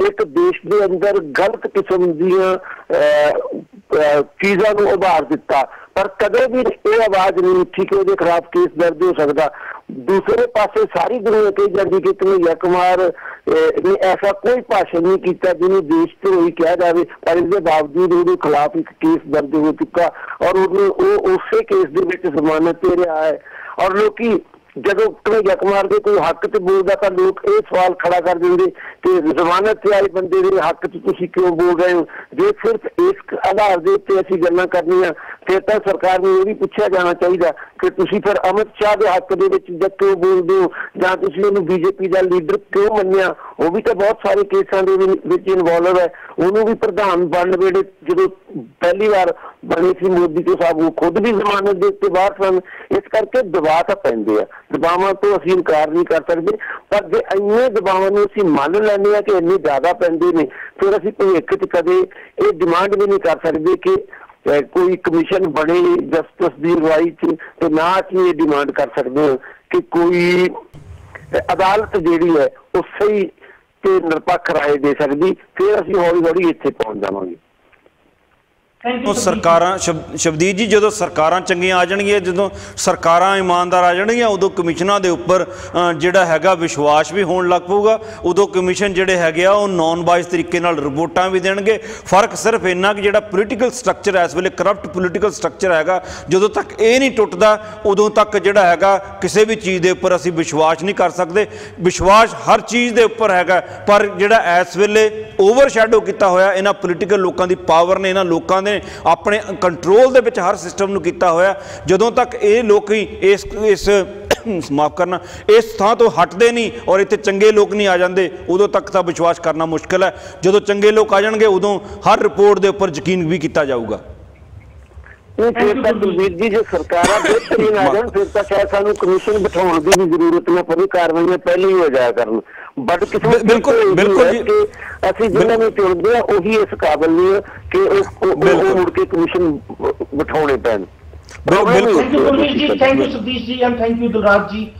ਇੱਕ ਦੇਸ਼ ਦੇ ਅੰਦਰ ਗਲਤ ਕਿਸਮ ਦੀਆਂ ਚੀਜ਼ਾਂ ਨੂੰ ਉਭਾਰ ਦਿੱਤਾ, ਪਰ ਕਦੇ ਵੀ ਇਹ ਆਵਾਜ਼ ਨਹੀਂ ਉੱਠੀ ਕਿ ਉਹਦੇ ਖਿਲਾਫ ਕੇਸ ਦਰਜ ਹੋ ਸਕਦਾ। ਦੂਸਰੇ ਪਾਸੇ ਸਾਰੀ ਦੁਨੀਆ ਕਹੀ ਜਾਂਦੀ ਕਿ ਕਨ੍ਹਈਆ ਕੁਮਾਰ ਨੇ ਐਸਾ ਕੋਈ ਭਾਸ਼ਣ ਨਹੀਂ ਕੀਤਾ ਜਿਹਨੂੰ ਦੇਸ਼ ਧਰੋਹੀ ਕਿਹਾ ਜਾਵੇ, ਪਰ ਇਸ ਦੇ ਬਾਵਜੂਦ ਉਹਦੇ ਖਿਲਾਫ ਇੱਕ ਕੇਸ ਦਰਜ ਹੋ ਚੁੱਕਾ ਔਰ ਉਹ ਉਸੇ ਕੇਸ ਦੇ ਵਿੱਚ ਜ਼ਮਾਨਤ ਤੇ ਰਿਹਾ ਹੈ। ਔਰ ਲੋਕੀ ਜਦੋਂ ਕਨ੍ਹਈਆ ਕੁਮਾਰ ਦੇ ਕੋਈ ਹੱਕ 'ਚ ਬੋਲਦਾ ਤਾਂ ਲੋਕ ਇਹ ਸਵਾਲ ਖੜਾ ਕਰ ਦਿੰਦੇ ਕਿ ਜ਼ਮਾਨਤ ਤੇ ਆਏ ਬੰਦੇ ਦੇ ਹੱਕ 'ਚ ਤੁਸੀਂ ਕਿਉਂ ਬੋਲ ਰਹੇ ਹੋ। ਜੇ ਸਿਰਫ ਇਸ ਆਧਾਰ ਦੇ ਉੱਤੇ ਅਸੀਂ ਗੱਲਾਂ ਕਰਨੀਆਂ ਫਿਰ ਤਾਂ ਸਰਕਾਰ ਨੂੰ ਇਹ ਵੀ ਪੁੱਛਿਆ ਜਾਣਾ ਚਾਹੀਦਾ ਕਿ ਤੁਸੀਂ ਫਿਰ ਅਮਿਤ ਸ਼ਾਹ ਦੇ ਹੱਕ ਦੇ ਵਿੱਚ ਜਦ ਕਿਉਂ ਬੋਲਦੇ ਹੋ ਜਾਂ ਤੁਸੀਂ ਉਹਨੂੰ BJP ਦਾ ਲੀਡਰ ਕਿਉਂ ਮੰਨਿਆ। ਉਹ ਵੀ ਤਾਂ ਬਹੁਤ ਸਾਰੇ ਕੇਸਾਂ ਦੇ ਵਿੱਚ ਇਨਵੋਲਵ ਹੈ। ਉਹਨੂੰ ਵੀ ਪ੍ਰਧਾਨ ਬਣਨ ਵੇਲੇ ਜਦੋਂ ਪਹਿਲੀ ਵਾਰ ਬਣੇ ਸੀ ਮੋਦੀ ਤੋਂ ਸਾਹਿਬ, ਉਹ ਖੁਦ ਵੀ ਜ਼ਮਾਨਤ ਦੇ ਉੱਤੇ ਬਾਹਰ ਸਨ। ਇਸ ਕਰਕੇ ਦਬਾਅ ਤਾਂ ਪੈਂਦੇ ਆ, ਦਬਾਵਾਂ ਤੋਂ ਅਸੀਂ ਇਨਕਾਰ ਨਹੀਂ ਕਰ ਸਕਦੇ। ਪਰ ਜੇ ਇੰਨੇ ਦਬਾਵਾਂ ਨੂੰ ਅਸੀਂ ਮੰਨ ਲੈਂਦੇ ਹਾਂ ਕਿ ਇੰਨੇ ਜ਼ਿਆਦਾ ਪੈਂਦੇ ਨੇ, ਫਿਰ ਅਸੀਂ ਭਵਿੱਖ 'ਚ ਕਦੇ ਇਹ ਡਿਮਾਂਡ ਵੀ ਨਹੀਂ ਕਰ ਸਕਦੇ ਕਿ ਕੋਈ ਕਮਿਸ਼ਨ ਬਣੇ ਜਸਟਿਸ ਦੀ ਅਗਵਾਈ 'ਚ, ਤੇ ਨਾ ਅਸੀਂ ਇਹ ਡਿਮਾਂਡ ਕਰ ਸਕਦੇ ਹਾਂ ਕਿ ਕੋਈ ਅਦਾਲਤ ਜਿਹੜੀ ਹੈ ਉਹ ਸਹੀ ਤੇ ਨਿਰਪੱਖ ਰਾਏ ਦੇ ਸਕਦੀ। ਫਿਰ ਅਸੀਂ ਹੌਲੀ ਹੌਲੀ ਇੱਥੇ ਪਹੁੰਚ ਜਾਵਾਂਗੇ। ਉਹ ਸਰਕਾਰਾਂ ਸ਼ਬਦੀਪ ਜੀ, ਜਦੋਂ ਸਰਕਾਰਾਂ ਚੰਗੀਆਂ ਆ ਜਾਣਗੀਆਂ, ਜਦੋਂ ਸਰਕਾਰਾਂ ਇਮਾਨਦਾਰ ਆ ਜਾਣਗੀਆਂ, ਉਦੋਂ ਕਮਿਸ਼ਨਾਂ ਦੇ ਉੱਪਰ ਜਿਹੜਾ ਹੈਗਾ ਵਿਸ਼ਵਾਸ ਵੀ ਹੋਣ ਲੱਗ ਪਊਗਾ। ਉਦੋਂ ਕਮਿਸ਼ਨ ਜਿਹੜੇ ਹੈਗੇ ਆ ਉਹ ਨੌਨ ਬਾਇਸ ਤਰੀਕੇ ਨਾਲ ਰਿਪੋਰਟਾਂ ਵੀ ਦੇਣਗੇ। ਫਰਕ ਸਿਰਫ ਇੰਨਾ ਕਿ ਜਿਹੜਾ ਪੋਲੀਟੀਕਲ ਸਟਰਕਚਰ ਹੈ ਇਸ ਵੇਲੇ, ਕਰਪਟ ਪੋਲੀਟੀਕਲ ਸਟਰਕਚਰ ਹੈਗਾ, ਜਦੋਂ ਤੱਕ ਇਹ ਨਹੀਂ ਟੁੱਟਦਾ ਉਦੋਂ ਤੱਕ ਜਿਹੜਾ ਹੈਗਾ ਕਿਸੇ ਵੀ ਚੀਜ਼ ਦੇ ਉੱਪਰ ਅਸੀਂ ਵਿਸ਼ਵਾਸ ਨਹੀਂ ਕਰ ਸਕਦੇ। ਵਿਸ਼ਵਾਸ ਹਰ ਚੀਜ਼ ਦੇ ਉੱਪਰ ਹੈਗਾ, ਪਰ ਜਿਹੜਾ ਇਸ ਵੇਲੇ ਓਵਰਸ਼ੈਡੋ ਕੀਤਾ ਹੋਇਆ ਇਹਨਾਂ ਪੋਲੀਟੀਕਲ ਲੋਕਾਂ ਦੀ ਪਾਵਰ ਨੇ, ਇਹਨਾਂ ਲੋਕਾਂ ਦੇ ਆਪਣੇ ਕੰਟਰੋਲ ਦੇ ਵਿੱਚ ਹਰ ਸਿਸਟਮ ਨੂੰ ਕੀਤਾ ਹੋਇਆ। ਜਦੋਂ ਤੱਕ ਇਹ ਲੋਕ ਇਸ ਮਾਫ ਕਰਨਾ ਇਸ ਥਾਂ ਤੋਂ ਹਟਦੇ ਨਹੀਂ ਔਰ ਇੱਥੇ ਚੰਗੇ ਲੋਕ ਨਹੀਂ ਆ ਜਾਂਦੇ, ਉਦੋਂ ਤੱਕ ਤਾਂ ਵਿਸ਼ਵਾਸ ਕਰਨਾ ਮੁਸ਼ਕਿਲ ਹੈ। ਜਦੋਂ ਚੰਗੇ ਲੋਕ ਆ ਜਾਣਗੇ ਉਦੋਂ ਹਰ ਰਿਪੋਰਟ ਦੇ ਉੱਪਰ ਯਕੀਨ ਵੀ ਕੀਤਾ ਜਾਊਗਾ। ਫਿਰ ਤਾਂ ਗੁਰਵੀਰ ਜੀ, ਜੇ ਸਰਕਾਰਾਂ ਬਿਹਤਰੀਨ ਆ ਜਾਣ ਫਿਰ ਤਾਂ ਸ਼ਾਇਦ ਸਾਨੂੰ ਕਮਿਸ਼ਨ ਬਿਠਾਉਣ ਦੀ ਵੀ ਜ਼ਰੂਰਤ ਨਾ ਪਵੇ, ਕਾਰਵਾਈਆਂ ਪਹਿਲਾਂ ਹੀ ਹੋ ਜਾਇਆ ਕਰਨ। ਬਟ ਬਿਲਕੁਲ ਬਿਲਕੁਲ ਜੀ, ਅਸੀਂ ਜਿਹਨਾਂ ਨੂੰ ਚੁਣਦੇ ਆ ਉਹੀ ਇਸ ਕਾਬਲ ਨਹੀਂ ਕਿ ਉਹ ਮੁੜ ਕੇ ਕਮਿਸ਼ਨ ਬਿਠਾਉਣੇ ਪੈਣ। ਥੈਂਕ ਯੂ ਕੁਲਵੀਰ ਜੀ, ਥੈਂਕ ਯੂ ਸਤੀਸ਼ ਜੀ ਐਂਡ ਥੈਂਕ ਯੂ ਦਿਲਰਾਜ ਜੀ।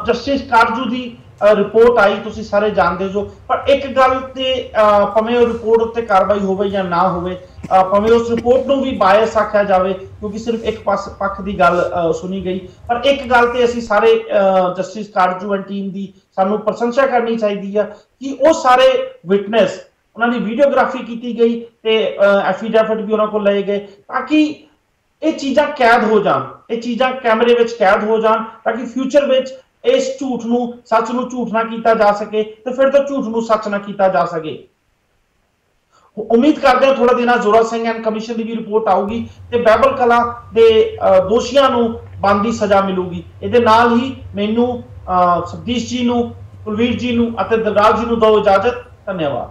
ਜਸਟਿਸ ਕਾਰਜੂ ਦੀ ਰਿਪੋਰਟ ਆਈ, ਤੁਸੀਂ ਸਾਰੇ ਜਾਣਦੇ ਜੋ, ਪਰ ਇੱਕ ਗੱਲ ਤੇ ਭਾਵੇਂ ਉਹ ਰਿਪੋਰਟ ਉੱਤੇ ਕਾਰਵਾਈ ਹੋਵੇ ਜਾਂ ਨਾ ਹੋਵੇ, ਭਾਵੇਂ ਉਸ ਰਿਪੋਰਟ ਨੂੰ ਵੀ ਬਾਇਸ ਆਖਿਆ ਜਾਵੇ ਕਿਉਂਕਿ ਸਿਰਫ ਇੱਕ ਪੱਖ ਦੀ ਗੱਲ ਸੁਣੀ ਗਈ, ਪਰ ਇੱਕ ਗੱਲ ਤੇ ਅਸੀਂ ਸਾਰੇ ਜਸਟਿਸ ਕਾਰਜੂ ਐਂਡ ਟੀਮ ਦੀ ਸਾਨੂੰ ਪ੍ਰਸ਼ੰਸਾ ਕਰਨੀ ਚਾਹੀਦੀ ਆ ਕਿ ਉਹ ਸਾਰੇ ਵਿਟਨੈਸ, ਉਹਨਾਂ ਦੀ ਵੀਡੀਓਗ੍ਰਾਫੀ ਕੀਤੀ ਗਈ ਤੇ ਐਫੀਡੈਵਿਟ ਵੀ ਉਹਨਾਂ ਕੋਲ ਲਏ ਗਏ ਤਾਂ ਕਿ ਇਹ ਚੀਜ਼ਾਂ ਕੈਦ ਹੋ ਜਾਣ, ਇਹ ਚੀਜ਼ਾਂ ਕੈਮਰੇ ਵਿੱਚ ਕੈਦ ਹੋ ਜਾਣ ਤਾਂ ਕਿ ਫਿਊਚਰ ਵਿੱਚ ਇਸ ਝੂਠ ਨੂੰ, ਸੱਚ ਨੂੰ ਝੂਠ ਨਾ ਕੀਤਾ ਜਾ ਸਕੇ ਤੇ ਫਿਰ ਤੋਂ ਝੂਠ ਨੂੰ ਸੱਚ ਨਾ ਕੀਤਾ ਜਾ ਸਕੇ। ਉਮੀਦ ਕਰਦੇ ਹਾਂ ਥੋੜਾ ਦਿਨਾਂ Zora Singh and commission the we report ਆਊਗੀ ਤੇ ਬਾਈਬਲ ਕਲਾਂ ਦੇ ਦੋਸ਼ੀਆਂ ਨੂੰ ਬਣਦੀ ਸਜ਼ਾ ਮਿਲੂਗੀ। ਇਹਦੇ ਨਾਲ ਹੀ ਮੈਨੂੰ ਸਤੀਸ਼ ਜੀ ਨੂੰ, ਕੁਲਵੀਰ ਜੀ ਨੂੰ ਅਤੇ ਦਿਲਰਾਜ ਜੀ ਨੂੰ ਦਿਓ ਇਜਾਜ਼ਤ। ਧੰਨਵਾਦ।